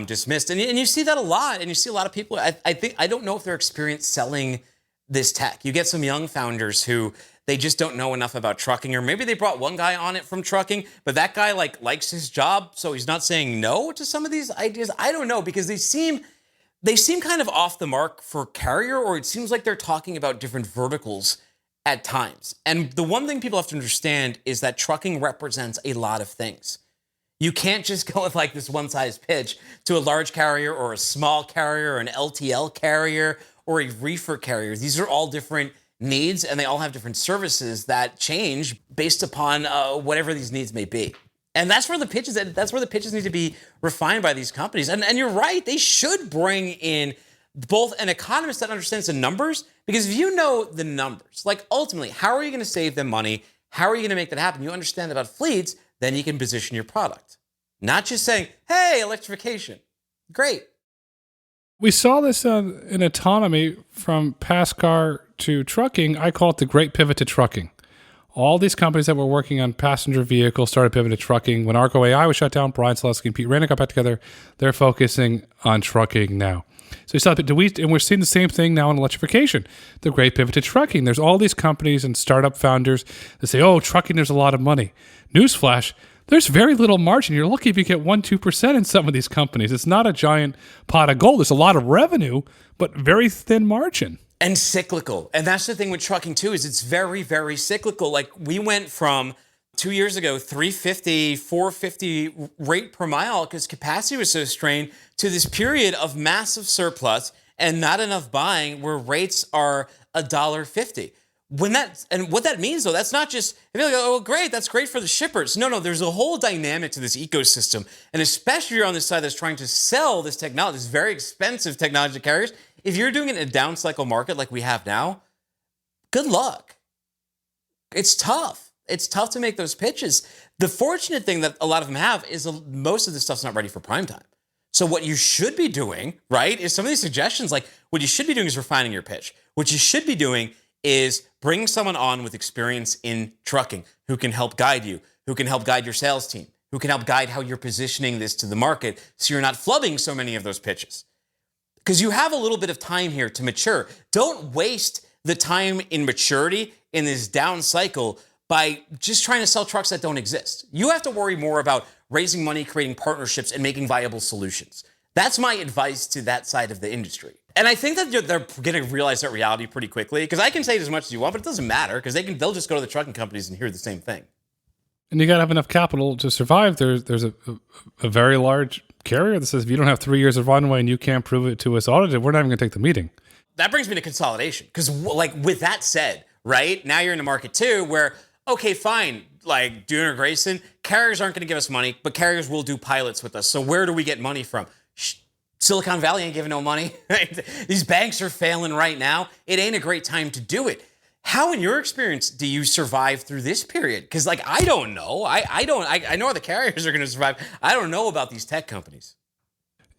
dismissed. And you see that a lot. And you see a lot of people, I don't know if they're experienced selling this tech. You get some young founders who they just don't know enough about trucking, or maybe they brought one guy on it from trucking, but that guy likes his job, so he's not saying no to some of these ideas. I don't know, because they seem kind of off the mark for carrier, or it seems like they're talking about different verticals at times. And the one thing people have to understand is that trucking represents a lot of things. You can't just go with like this one size pitch to a large carrier or a small carrier or an LTL carrier or a reefer carrier. These are all different needs, and they all have different services that change based upon whatever these needs may be. And that's where the pitches need to be refined by these companies. And you're right, they should bring in both an economist that understands the numbers, because if you know the numbers, like ultimately, how are you going to save them money? How are you going to make that happen? You understand about fleets, then you can position your product. Not just saying, hey, electrification. Great. We saw this in autonomy from past car to trucking. I call it the great pivot to trucking. All these companies that were working on passenger vehicles started pivoting to trucking. When Argo AI was shut down, Brian Selesky and Pete Rana got back together. They're focusing on trucking now. So we saw, and we're seeing the same thing now in electrification. The great pivot to trucking. There's all these companies and startup founders that say, "Oh, trucking, there's a lot of money." Newsflash: there's very little margin. You're lucky if you get 1-2% in some of these companies. It's not a giant pot of gold. There's a lot of revenue, but very thin margin. And cyclical. And that's the thing with trucking too, is it's very, very cyclical. Like we went from 2 years ago, 350, 450 rate per mile because capacity was so strained, to this period of massive surplus and not enough buying where rates are $1.50. What that means though, that's not just, if you're like, oh great, that's great for the shippers. No, there's a whole dynamic to this ecosystem. And especially if you're on this side that's trying to sell this technology, this very expensive technology to carriers, if you're doing it in a down cycle market like we have now, good luck. It's tough. It's tough to make those pitches. The fortunate thing that a lot of them have is most of this stuff's not ready for prime time. So what you should be doing, right, is some of these suggestions, like what you should be doing is refining your pitch. What you should be doing is bring someone on with experience in trucking who can help guide you, who can help guide your sales team, who can help guide how you're positioning this to the market so you're not flubbing so many of those pitches. Because you have a little bit of time here to mature. Don't waste the time in maturity in this down cycle by just trying to sell trucks that don't exist. You have to worry more about raising money, creating partnerships, and making viable solutions. That's my advice to that side of the industry. And I think that they're going to realize that reality pretty quickly, because I can say it as much as you want, but it doesn't matter, because they'll just go to the trucking companies and hear the same thing. And you got to have enough capital to survive. There's a very large carrier that says, if you don't have 3 years of runway and you can't prove it to us audited, we're not even going to take the meeting. That brings me to consolidation, because like with that said, right, now you're in a market too where, okay, fine, like Dooner, Grayson, carriers aren't going to give us money, but carriers will do pilots with us. So where do we get money from? Silicon Valley ain't giving no money. These banks are failing right now. It ain't a great time to do it. How, in your experience, do you survive through this period? Because, like, I don't know. I know how the carriers are going to survive. I don't know about these tech companies.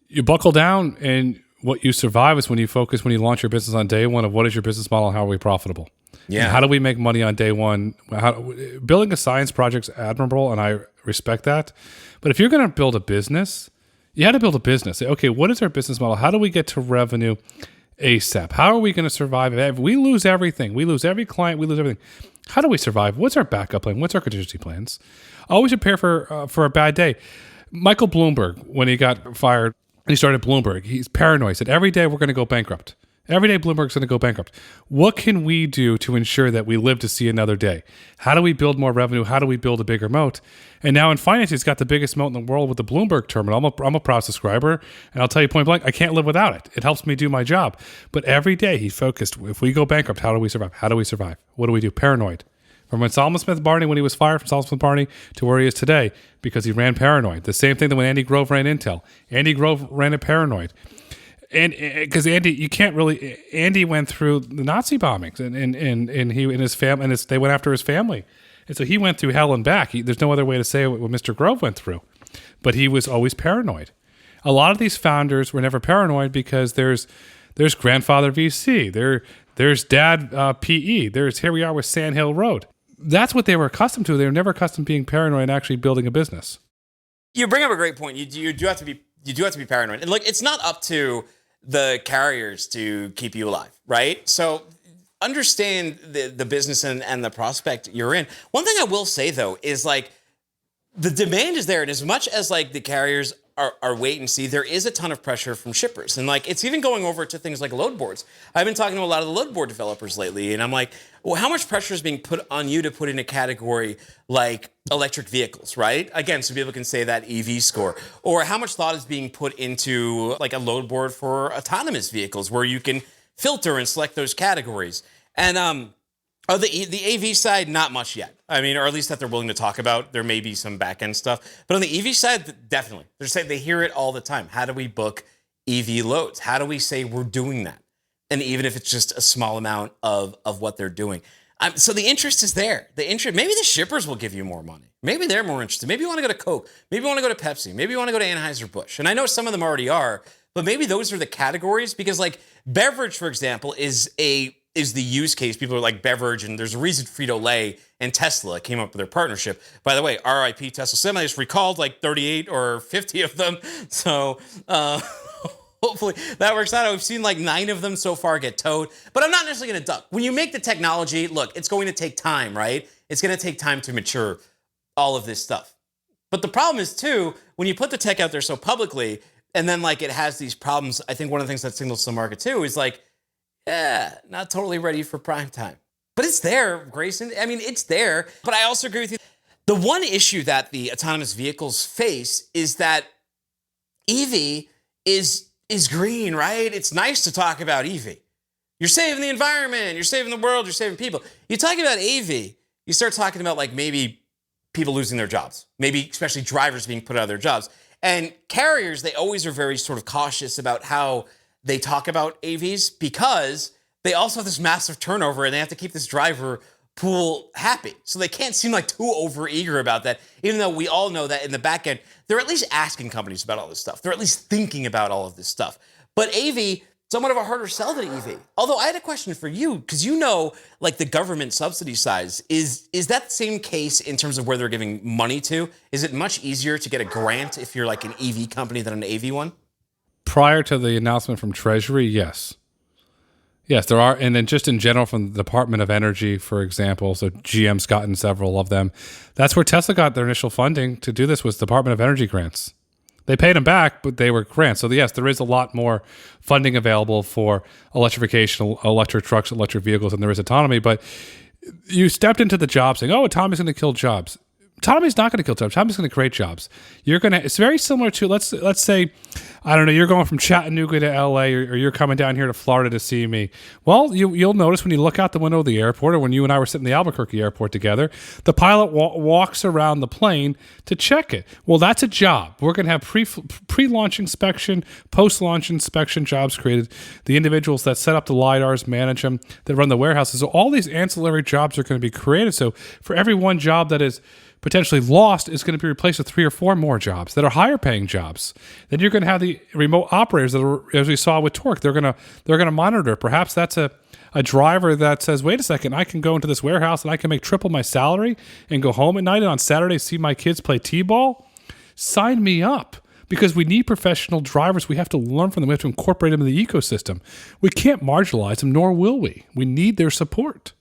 You buckle down, and what you survive is when you focus, when you launch your business on day one of what is your business model and how are we profitable? Yeah. And how do we make money on day one? Building a science project's admirable, and I respect that. But if you're going to build a business, you had to build a business. Say, okay, what is our business model? How do we get to revenue ASAP? How are we going to survive? If we lose everything, we lose every client, we lose everything. How do we survive? What's our backup plan? What's our contingency plans? Always prepare for a bad day. Michael Bloomberg, when he got fired, he started Bloomberg. He's paranoid. He said, every day we're going to go bankrupt. Every day Bloomberg's going to go bankrupt. What can we do to ensure that we live to see another day? How do we build more revenue? How do we build a bigger moat? And now in finance, he's got the biggest moat in the world with the Bloomberg terminal. I'm a proud subscriber, and I'll tell you point blank, I can't live without it. It helps me do my job. But every day he focused, if we go bankrupt, how do we survive? How do we survive? What do we do? Paranoid. From when Solomon Smith Barney, when he was fired from Solomon Smith Barney, to where he is today, because he ran paranoid. The same thing that when Andy Grove ran Intel. Andy Grove ran it paranoid. And because Andy went through the Nazi bombings, and he and his family, and they went after his family, and so he went through hell and back. There's no other way to say what Mr. Grove went through, but he was always paranoid. A lot of these founders were never paranoid because there's grandfather VC, there's dad PE, here we are with Sand Hill Road. That's what they were accustomed to. They were never accustomed to being paranoid and actually building a business. You bring up a great point. You do have to be paranoid, and look, it's not up to the carriers to keep you alive, right? So understand the business and the prospect you're in. One thing I will say though is like the demand is there, and as much as like the carriers are wait and see, there is a ton of pressure from shippers, and like it's even going over to things like load boards. I've been talking to a lot of the load board developers lately, and I'm like, well, how much pressure is being put on you to put in a category like electric vehicles, right? Again, so people can say that EV score. Or how much thought is being put into like a load board for autonomous vehicles where you can filter and select those categories. And oh, the AV side, not much yet. I mean, or at least that they're willing to talk about. There may be some back end stuff, but on the EV side, definitely. They're saying they hear it all the time. How do we book EV loads? How do we say we're doing that? And even if it's just a small amount of what they're doing. So the interest is there. Maybe the shippers will give you more money. Maybe they're more interested. Maybe you want to go to Coke. Maybe you want to go to Pepsi. Maybe you want to go to Anheuser-Busch. And I know some of them already are, but maybe those are the categories because like beverage, for example, is the use case. People are like beverage, and there's a reason Frito-Lay and Tesla came up with their partnership. By the way, RIP Tesla Semi just recalled like 38 or 50 of them. So hopefully that works out. We've seen like 9 of them so far get towed, but I'm not necessarily going to duck. When you make the technology, look, it's going to take time, right? It's going to take time to mature all of this stuff. But the problem is too, when you put the tech out there so publicly, and then like it has these problems, I think one of the things that signals to the market too is like, yeah, not totally ready for prime time. But it's there, Grayson. I mean, it's there. But I also agree with you. The one issue that the autonomous vehicles face is that EV is green, right? It's nice to talk about EV. You're saving the environment, you're saving the world, you're saving people. You talk about AV, you start talking about like maybe people losing their jobs, maybe especially drivers being put out of their jobs. And carriers, they always are very sort of cautious about how they talk about AVs because they also have this massive turnover and they have to keep this driver pool happy. So they can't seem like too overeager about that, even though we all know that in the back end, they're at least asking companies about all this stuff. They're at least thinking about all of this stuff. But AV, somewhat of a harder sell than EV. Although I had a question for you, because you know, like the government subsidy size, is that the same case in terms of where they're giving money to? Is it much easier to get a grant if you're like an EV company than an AV one? Prior to the announcement from Treasury, yes. Yes, there are. And then just in general from the Department of Energy, for example, so GM's gotten several of them. That's where Tesla got their initial funding to do this was Department of Energy grants. They paid them back, but they were grants. So yes, there is a lot more funding available for electrification, electric trucks, electric vehicles than there is autonomy. But you stepped into the job saying, oh, autonomy's going to kill jobs. Autonomy's not going to kill jobs. Autonomy's going to create jobs. It's very similar to, let's say, I don't know, you're going from Chattanooga to LA or you're coming down here to Florida to see me. Well, you'll notice when you look out the window of the airport or when you and I were sitting in the Albuquerque airport together, the pilot walks around the plane to check it. Well, that's a job. We're going to have pre-launch inspection, post-launch inspection jobs created. The individuals that set up the LiDARs, manage them, that run the warehouses. So all these ancillary jobs are going to be created. So for every one job that is potentially lost is going to be replaced with 3 or 4 more jobs that are higher paying jobs. Then you're going to have the remote operators that are, as we saw with Torque, they're going to monitor. Perhaps that's a driver that says, wait a second, I can go into this warehouse and I can make triple my salary and go home at night and on Saturday see my kids play t-ball. Sign me up. Because we need professional drivers. We have to learn from them. We have to incorporate them in the ecosystem. We can't marginalize them, nor will we. We need their support.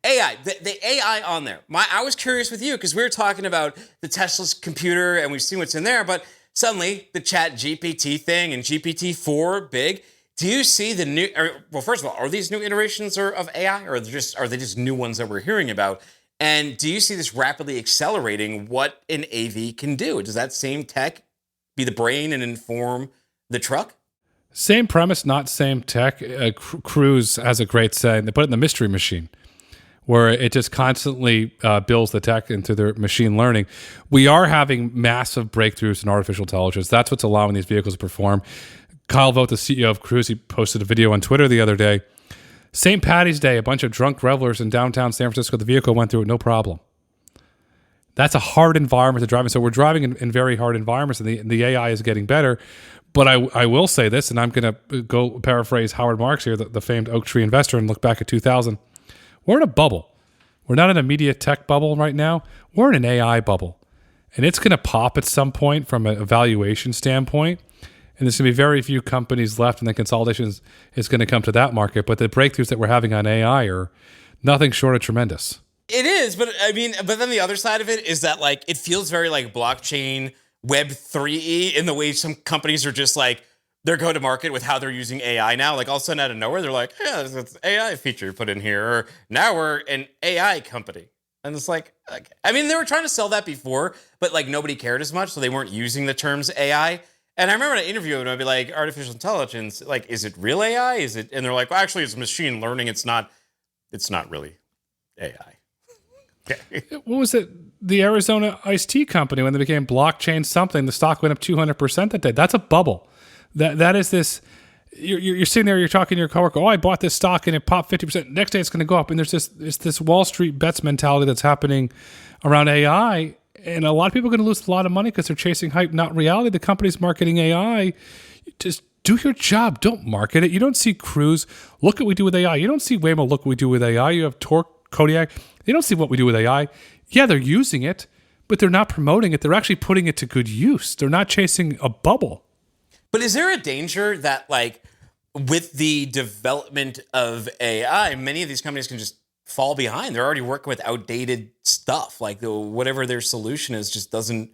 AI, the AI on there. I was curious with you because we were talking about the Tesla's computer and we've seen what's in there, but suddenly the Chat GPT thing and GPT-4 big. Do you see the new? Well, first of all, are these new iterations of AI, or are they just new ones that we're hearing about? And do you see this rapidly accelerating what an AV can do? Does that same tech be the brain and inform the truck? Same premise, not same tech. Cruise has a great saying. They put it in the mystery machine, where it just constantly builds the tech into their machine learning. We are having massive breakthroughs in artificial intelligence. That's what's allowing these vehicles to perform. Kyle Vogt, the CEO of Cruise, he posted a video on Twitter the other day. St. Patty's Day, a bunch of drunk revelers in downtown San Francisco, the vehicle went through it, no problem. That's a hard environment to drive in. So we're driving in very hard environments, and the AI is getting better. But I will say this, and I'm going to go paraphrase Howard Marks here, the famed Oak Tree investor, and look back at 2000. We're in a bubble. We're not in a media tech bubble right now. We're in an AI bubble. And it's going to pop at some point from a valuation standpoint. And there's going to be very few companies left, and the consolidation is going to come to that market. But the breakthroughs that we're having on AI are nothing short of tremendous. It is, but I mean, but then the other side of it is that like it feels very like blockchain Web 3 in the way some companies are just like, they're go to market with how they're using AI now. Like all of a sudden out of nowhere, they're like, yeah, there's this AI feature put in here. Or now we're an AI company. And it's like, okay. I mean, they were trying to sell that before, but like nobody cared as much. So they weren't using the terms AI. And I remember in an interview, and I'd be like, artificial intelligence, like, is it real AI? Is it? And they're like, well, actually, it's machine learning. It's not it's not really AI. Okay. What was it? The Arizona iced tea company, when they became blockchain something, the stock went up 200% that day. That's a bubble. That is this. You're sitting there, you're talking to your coworker. Oh, I bought this stock and it popped 50%. Next day it's going to go up. And there's this Wall Street bets mentality that's happening around AI. And a lot of people are going to lose a lot of money because they're chasing hype, not reality. The company's marketing AI. Just do your job. Don't market it. You don't see Cruise. Look what we do with AI. You don't see Waymo. Look what we do with AI. You have Torque, Kodiak. They don't see what we do with AI. Yeah, they're using it, but they're not promoting it. They're actually putting it to good use. They're not chasing a bubble. But is there a danger that, like, with the development of AI, many of these companies can just fall behind? They're already working with outdated stuff. Like, whatever their solution is just doesn't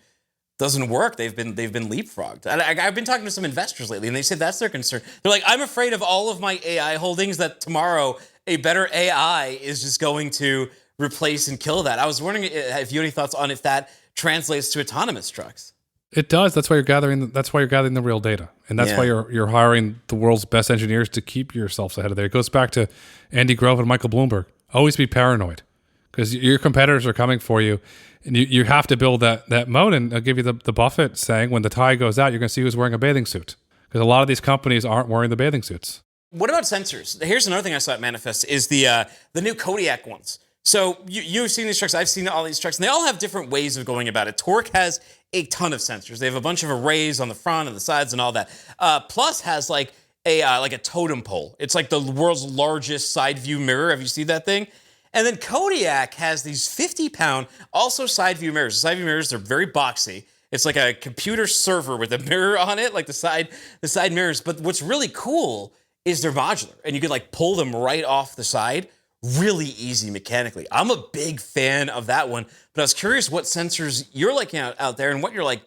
work. They've been leapfrogged. And I've been talking to some investors lately, and they said that's their concern. They're like, I'm afraid of all of my AI holdings that tomorrow a better AI is just going to replace and kill that. I was wondering if you had any thoughts on if that translates to autonomous trucks. It does. That's why you're gathering. That's why you're gathering the real data, and that's why you're hiring the world's best engineers to keep yourselves ahead of there. It goes back to Andy Grove and Michael Bloomberg. Always be paranoid, because your competitors are coming for you, and you have to build that moat. And I'll give you the Buffett saying: when the tide goes out, you're going to see who's wearing a bathing suit, because a lot of these companies aren't wearing the bathing suits. What about sensors? Here's another thing I saw at Manifest is the new Kodiak ones. So you've seen these trucks. I've seen all these trucks, and they all have different ways of going about it. Torque has a ton of sensors. They have a bunch of arrays on the front and the sides and all that. Plus has like a totem pole. It's like the world's largest side view mirror. Have you seen that thing? And then Kodiak has these 50-pound also side view mirrors. The side view mirrors, they're very boxy. It's like a computer server with a mirror on it, like the side mirrors. But what's really cool is they're modular, and you can like pull them right off the side. Really easy mechanically. I'm a big fan of that one, but I was curious what sensors you're looking at out there and what you're like,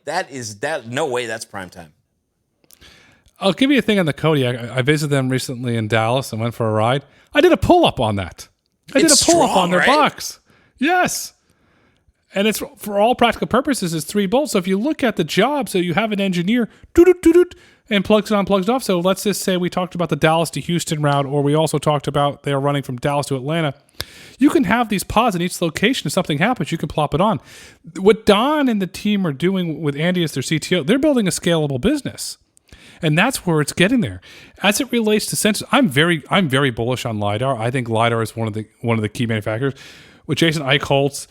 no way, that's prime time. I'll give you a thing on the Kodiak. I visited them recently in Dallas and went for a ride. I did a pull-up on that. I did a pull-up on their box. Yes. And it's, for all practical purposes, it's 3 bolts. So if you look at the job, so you have an engineer, and plugs it on, plugs it off. So let's just say we talked about the Dallas to Houston route, or we also talked about they are running from Dallas to Atlanta. You can have these pods in each location. If something happens, you can plop it on. What Don and the team are doing with Andy as their CTO, they're building a scalable business. And that's where it's getting there. As it relates to sensors, I'm very bullish on LiDAR. I think LiDAR is one of the key manufacturers. What Jason Eichholz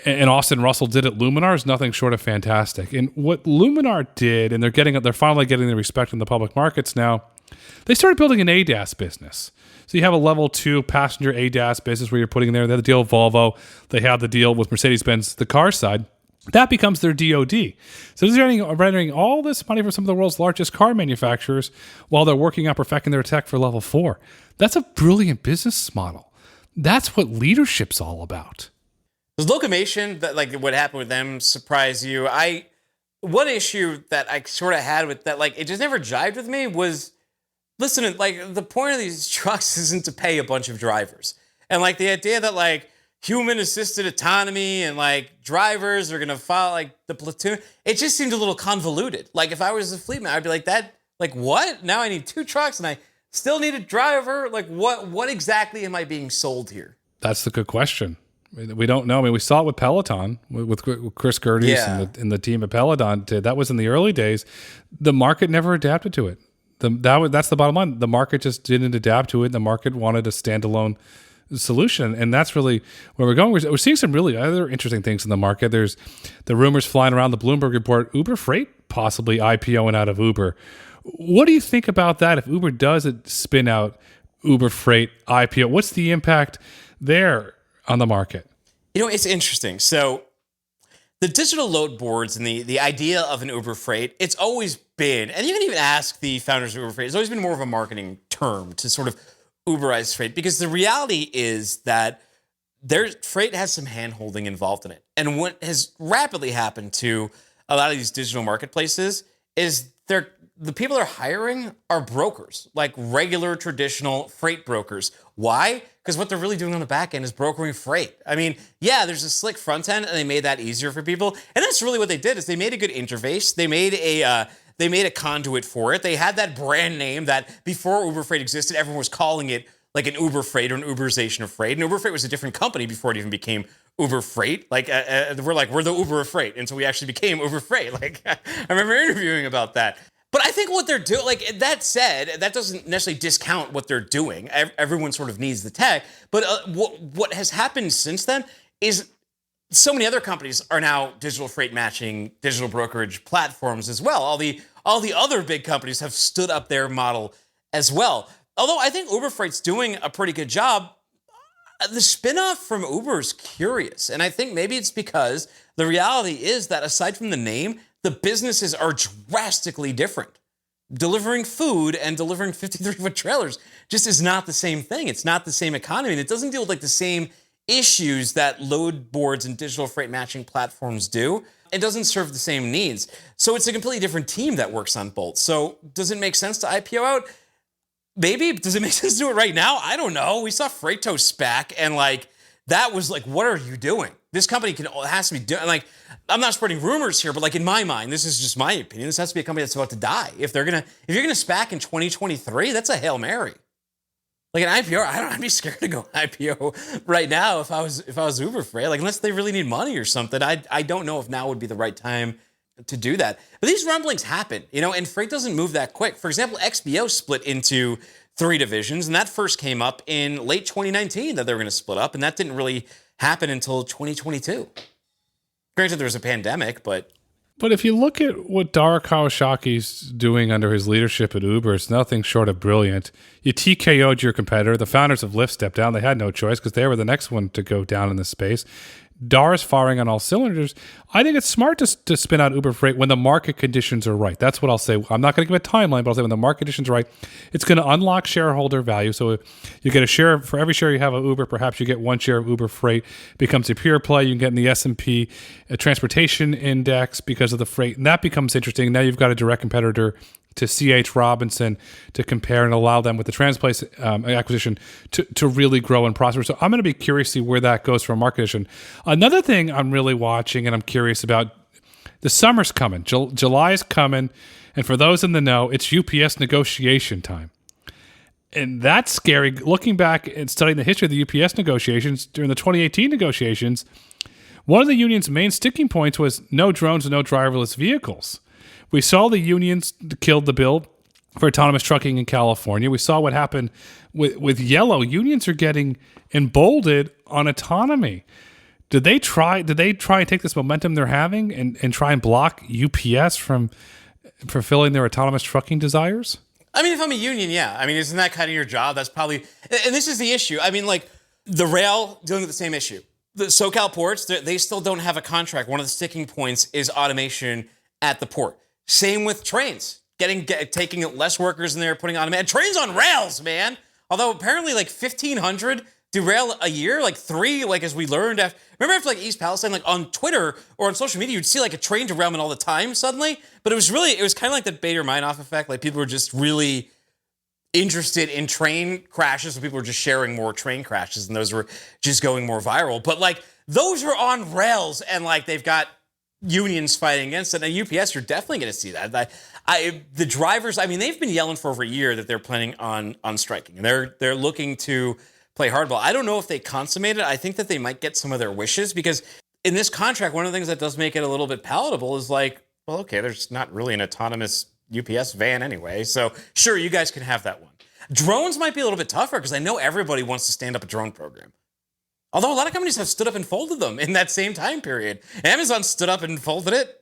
and Austin Russell did at Luminar is nothing short of fantastic. And what Luminar did, and they're finally getting the respect in the public markets now, they started building an ADAS business. So you have a level 2 passenger ADAS business where you're putting in there. They have the deal with Volvo. They have the deal with Mercedes-Benz, the car side. That becomes their DOD. So they're rendering all this money for some of the world's largest car manufacturers while they're working on perfecting their tech for level 4. That's a brilliant business model. That's what leadership's all about. Does Locomation, that like what happened with them, surprise you? One issue that I sort of had with that, like it just never jived with me was, listen, like the point of these trucks isn't to pay a bunch of drivers. And like the idea that like human assisted autonomy and like drivers are gonna follow like the platoon, it just seemed a little convoluted. Like if I was a fleet man, I'd be like, that, like what? Now I need 2 trucks and I still need a driver? Like what exactly am I being sold here? That's the good question. We don't know. I mean, we saw it with Peloton, with Chris Gerdes and the team at Peloton did. That was in the early days. The market never adapted to it. That's the bottom line. The market just didn't adapt to it. The market wanted a standalone solution, and that's really where we're going. We're seeing some really other interesting things in the market. There's the rumors flying around the Bloomberg report, Uber Freight possibly IPOing out of Uber. What do you think about that if Uber does spin out Uber Freight IPO? What's the impact there on the market? You know, it's interesting. So the digital load boards and the idea of an Uber Freight, it's always been, and you can even ask the founders of Uber Freight, it's always been more of a marketing term to sort of Uberize freight, because the reality is that their freight has some hand-holding involved in it. And what has rapidly happened to a lot of these digital marketplaces is the people they're hiring are brokers, like regular traditional freight brokers. Why? Because what they're really doing on the back end is brokering freight. I mean, yeah, there's a slick front end, and they made that easier for people. And that's really what they did, is they made a good interface. They made a conduit for it. They had that brand name that before Uber Freight existed, everyone was calling it like an Uber Freight or an Uberization of freight. And Uber Freight was a different company before it even became Uber Freight. Like we're the Uber of freight, and so we actually became Uber Freight. Like I remember interviewing about that. But I think what they're doing, like that said, that doesn't necessarily discount what they're doing. Everyone sort of needs the tech. But what has happened since then is so many other companies are now digital freight matching, digital brokerage platforms as well. All the other big companies have stood up their model as well. Although I think Uber Freight's doing a pretty good job, the spinoff from Uber is curious. And I think maybe it's because the reality is that aside from the name, the businesses are drastically different. Delivering food and delivering 53-foot trailers just is not the same thing. It's not the same economy. And it doesn't deal with like the same issues that load boards and digital freight matching platforms do. It doesn't serve the same needs. So it's a completely different team that works on both. So does it make sense to IPO out? Maybe. Does it make sense to do it right now? I don't know. We saw Freightos SPAC, and like that was like, what are you doing? This company has to be doing, like, I'm not spreading rumors here, but like in my mind, this is just my opinion. This has to be a company that's about to die. If you're gonna SPAC in 2023, that's a Hail Mary. Like an IPO, I'd be scared to go IPO right now if I was Uber Freight. Like unless they really need money or something, I don't know if now would be the right time to do that. But these rumblings happen, and freight doesn't move that quick. For example, XBO split into 3 divisions, and that first came up in late 2019 that they were going to split up, and that didn't really happen until 2022. Granted, there was a pandemic, but if you look at what Dara Kawasaki's doing under his leadership at Uber, it's nothing short of brilliant. You TKO'd your competitor. The founders of Lyft stepped down. They had no choice because they were the next one to go down in the space. Dara's firing on all cylinders. I think it's smart to spin out Uber Freight when the market conditions are right. That's what I'll say. I'm not going to give a timeline, but I'll say when the market conditions are right, it's going to unlock shareholder value. So if you get a share, for every share you have of Uber, perhaps you get 1 share of Uber Freight. It becomes a pure play. You can get in the S&P transportation index because of the freight. And that becomes interesting. Now you've got a direct competitor to C.H. Robinson to compare and allow them with the Transplace acquisition to really grow and prosper. So I'm going to be curious to see where that goes from a market condition. Another thing I'm really watching and I'm curious about, the summer's coming. July's coming. And for those in the know, it's UPS negotiation time. And that's scary. Looking back and studying the history of the UPS negotiations, during the 2018 negotiations, one of the union's main sticking points was no drones and no driverless vehicles. We saw the unions killed the bill for autonomous trucking in California. We saw what happened with YOLO. Unions are getting emboldened on autonomy. Did they try and take this momentum they're having and try and block UPS from fulfilling their autonomous trucking desires? I mean, if I'm a union, yeah. I mean, isn't that kind of your job? That's probably, and this is the issue. I mean, like the rail dealing with the same issue. The SoCal ports, they still don't have a contract. One of the sticking points is automation at the port. Same with trains, taking less workers in there, putting automation. Trains on rails, man. Although apparently like 1,500 derail a year, like 3, like as we learned remember after like East Palestine, like on Twitter or on social media, you'd see like a train derailment all the time suddenly. But it was kind of like that Bader-Meinhof effect. Like people were just really interested in train crashes, so people were just sharing more train crashes, and those were just going more viral. But like those are on rails, and like they've got unions fighting against it. And UPS, you're definitely going to see that. The drivers, I mean, they've been yelling for over a year that they're planning on striking, and they're looking to play hardball. I don't know if they consummate it. I think that they might get some of their wishes, because in this contract, one of the things that does make it a little bit palatable is like, well, okay, there's not really an autonomous UPS van anyway, so sure, you guys can have that one. Drones might be a little bit tougher because I know everybody wants to stand up a drone program. Although a lot of companies have stood up and folded them in that same time period. Amazon stood up and folded it.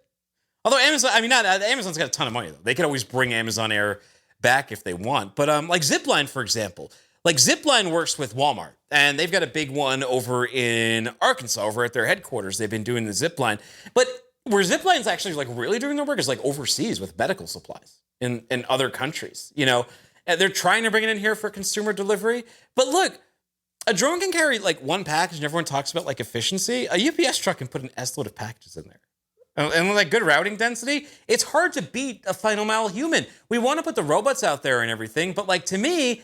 Although Amazon's got a ton of money though. They could always bring Amazon Air back if they want. But like Zipline, for example, like Zipline works with Walmart, and they've got a big one over in Arkansas, over at their headquarters. They've been doing the Zipline, but where Zipline's actually like really doing their work is like overseas with medical supplies in other countries. And they're trying to bring it in here for consumer delivery. But look, a drone can carry like one package, and everyone talks about like efficiency. A UPS truck can put an S-load of packages in there. And with like good routing density, it's hard to beat a final mile human. We want to put the robots out there and everything, but like to me,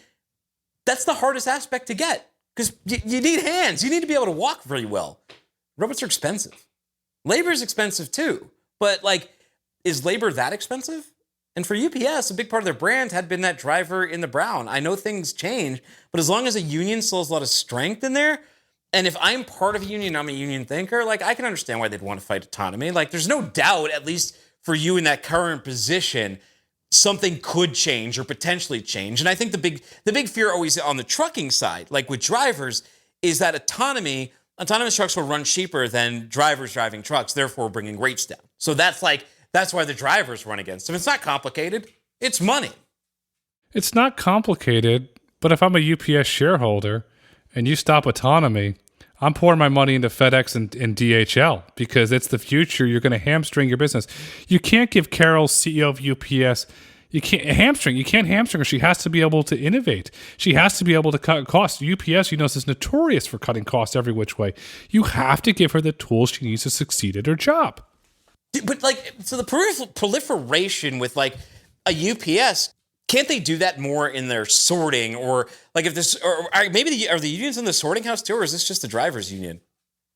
that's the hardest aspect to get, because you need hands. You need to be able to walk really well. Robots are expensive. Labor is expensive too, but like, is labor that expensive? And for UPS, a big part of their brand had been that driver in the brown. I know things change, but as long as a union still has a lot of strength in there, and if I'm part of a union, I'm a union thinker, like I can understand why they'd want to fight autonomy. Like there's no doubt, at least for you in that current position, something could change or potentially change. And I think the big fear always on the trucking side, like with drivers, is that autonomous trucks will run cheaper than drivers driving trucks, therefore bringing rates down. So that's why the drivers run against them. It's not complicated. It's money. It's not complicated, but if I'm a UPS shareholder and you stop autonomy, I'm pouring my money into FedEx and DHL because it's the future. You're going to hamstring your business. You can't give Carol, CEO of UPS, you can't hamstring her. She has to be able to innovate. She has to be able to cut costs. UPS, is notorious for cutting costs every which way. You have to give her the tools she needs to succeed at her job. But so the proliferation with a UPS, can't they do that more in their sorting or if this, or maybe are the unions in the sorting house too, or is this just the drivers union?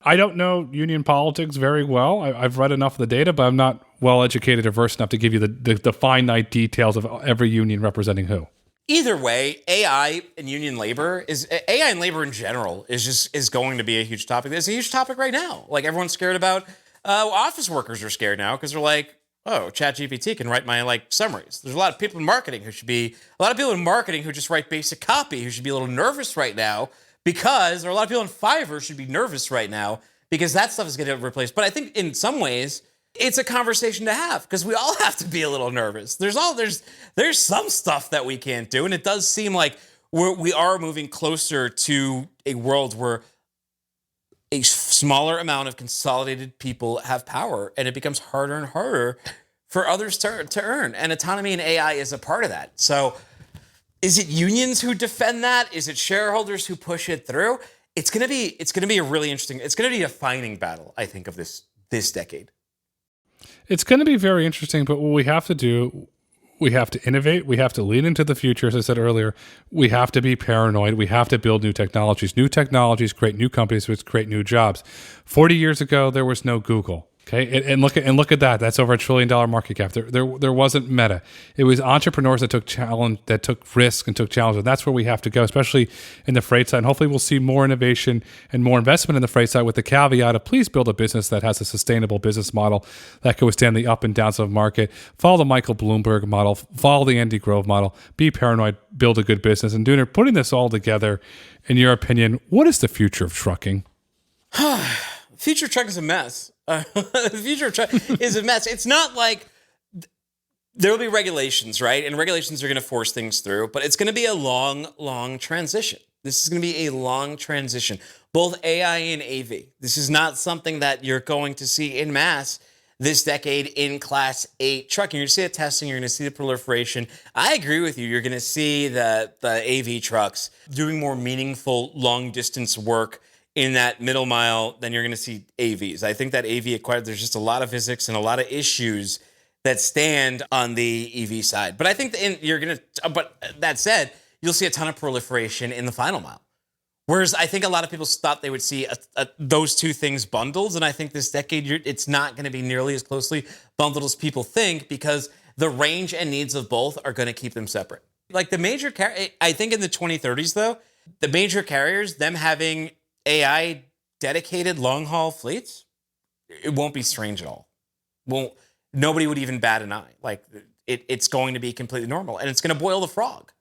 I don't know union politics very well. I've read enough of the data, but I'm not well educated or versed enough to give you the finite details of every union representing who. Either way, AI and labor in general is going to be a huge topic. It's a huge topic right now. Like everyone's scared about. Office workers are scared now because they're like, oh, ChatGPT can write my summaries. There's a lot of people in marketing who just write basic copy who should be a little nervous right now because there are a lot of people in Fiverr should be nervous right now because that stuff is going to get replaced. But I think in some ways it's a conversation to have because we all have to be a little nervous. There's some stuff that we can't do, and it does seem like we are moving closer to a world where a smaller amount of consolidated people have power, and it becomes harder and harder for others to earn. And autonomy and AI is a part of that. So is it unions who defend that? Is it shareholders who push it through? It's going to be a really interesting, it's going to be a defining battle, I think, of this decade. It's going to be very interesting, but what we have to do, we have to innovate. We have to lean into the future. As I said earlier, we have to be paranoid. We have to build new technologies. New technologies create new companies, which create new jobs. 40 years ago, there was no Google. Okay, and look at that. That's over $1 trillion market cap. There wasn't Meta. It was entrepreneurs that took risk and took challenges. And that's where we have to go, especially in the freight side. And hopefully, we'll see more innovation and more investment in the freight side. With the caveat of please build a business that has a sustainable business model that can withstand the up and downs of the market. Follow the Michael Bloomberg model. Follow the Andy Grove model. Be paranoid. Build a good business. And Dooner, putting this all together, in your opinion, what is the future of trucking? Future of trucking is a mess. The future of trucking is a mess. It's not like there will be regulations, right? And regulations are going to force things through, but it's going to be a long, long transition. This is going to be a long transition, both AI and AV. This is not something that you're going to see in mass this decade in Class 8 trucking. You're going to see the testing. You're going to see the proliferation. I agree with you. You're going to see the AV trucks doing more meaningful long-distance work in that middle mile, then you're going to see AVs. I think that AV acquired, there's just a lot of physics and a lot of issues that stand on the EV side. But I think but that said, you'll see a ton of proliferation in the final mile. Whereas I think a lot of people thought they would see those two things bundled. And I think this decade, it's not going to be nearly as closely bundled as people think because the range and needs of both are going to keep them separate. Like the major I think in the 2030s, though, the major carriers, them having AI dedicated long haul fleets, it won't be strange at all. Nobody would even bat an eye. Like it's going to be completely normal and it's going to boil the frog.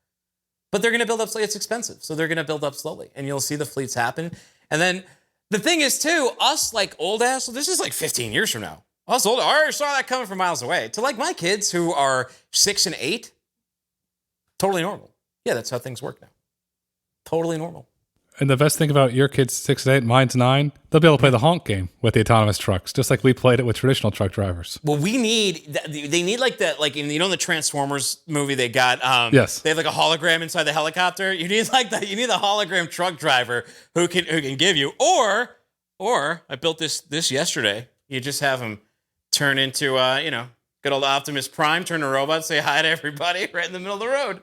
But they're going to build up slowly. It's expensive. So they're going to build up slowly and you'll see the fleets happen. And then the thing is too, us old ass, so this is 15 years from now. Us old, I already saw that coming from miles away. To my kids who are 6 and 8, totally normal. Yeah, that's how things work now. Totally normal. And the best thing about your kids 6 and 8, mine's 9, they'll be able to play the honk game with the autonomous trucks, just like we played it with traditional truck drivers. Well, they need in the Transformers movie they got yes. They have a hologram inside the helicopter. You need the hologram truck driver who can give you or I built this yesterday. You just have him turn into good old Optimus Prime, turn a robot, say hi to everybody right in the middle of the road.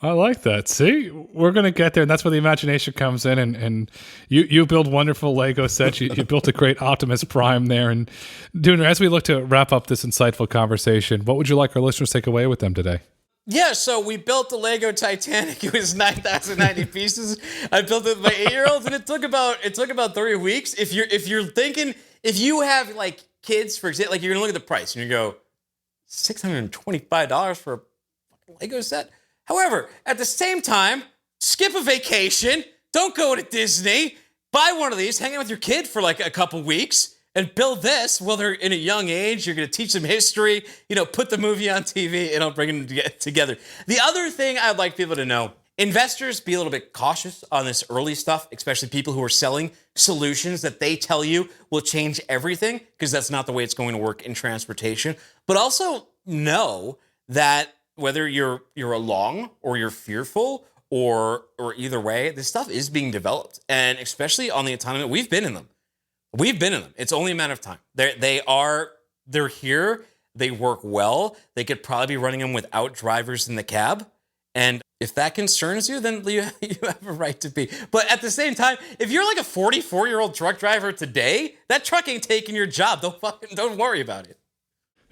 I like that. See, we're going to get there, and that's where the imagination comes in. And you build wonderful Lego sets. You built a great Optimus Prime there. And Dooner, as we look to wrap up this insightful conversation, what would you like our listeners to take away with them today? Yeah, so we built the Lego Titanic. It was 9,090 pieces. I built it with my 8-year-olds, and it took about 3 weeks. If you're thinking, if you have like kids, for example, like you're gonna look at the price and you go, $625 for a fucking Lego set. However, at the same time, skip a vacation. Don't go to Disney. Buy one of these. Hang out with your kid for like a couple weeks. And build this while they're in a young age. You're going to teach them history, put the movie on TV, and it'll bring them together. The other thing I'd like people to know, investors, be a little bit cautious on this early stuff, especially people who are selling solutions that they tell you will change everything, because that's not the way it's going to work in transportation. But also know that whether you're along or you're fearful or either way, this stuff is being developed. And especially on the autonomy, we've been in them. It's only a matter of time. They're here. They work well. They could probably be running them without drivers in the cab. And if that concerns you, then you have a right to be. But at the same time, if you're like a 44-year-old truck driver today, that truck ain't taking your job. Don't worry about it.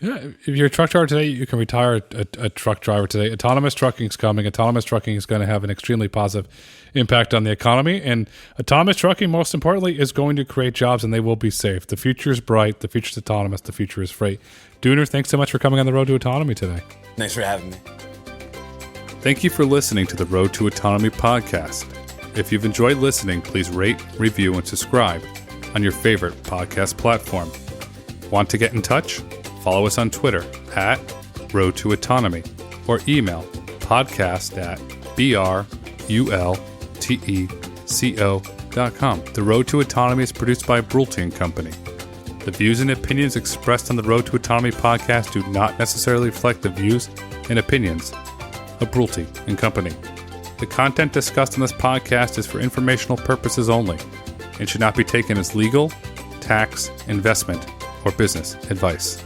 Yeah, if you're a truck driver today, you can retire a truck driver today. Autonomous trucking is coming. Autonomous trucking is going to have an extremely positive impact on the economy. And autonomous trucking, most importantly, is going to create jobs, and they will be safe. The future is bright. The future is autonomous. The future is freight. Dooner, thanks so much for coming on the Road to Autonomy today. Thanks for having me. Thank you for listening to the Road to Autonomy podcast. If you've enjoyed listening, please rate, review, and subscribe on your favorite podcast platform. Want to get in touch? Follow us on Twitter at Road to Autonomy or email podcast@brulteco.com. The Road to Autonomy is produced by Brulte and Company. The views and opinions expressed on the Road to Autonomy podcast do not necessarily reflect the views and opinions of Brulte and Company. The content discussed on this podcast is for informational purposes only and should not be taken as legal, tax, investment, or business advice.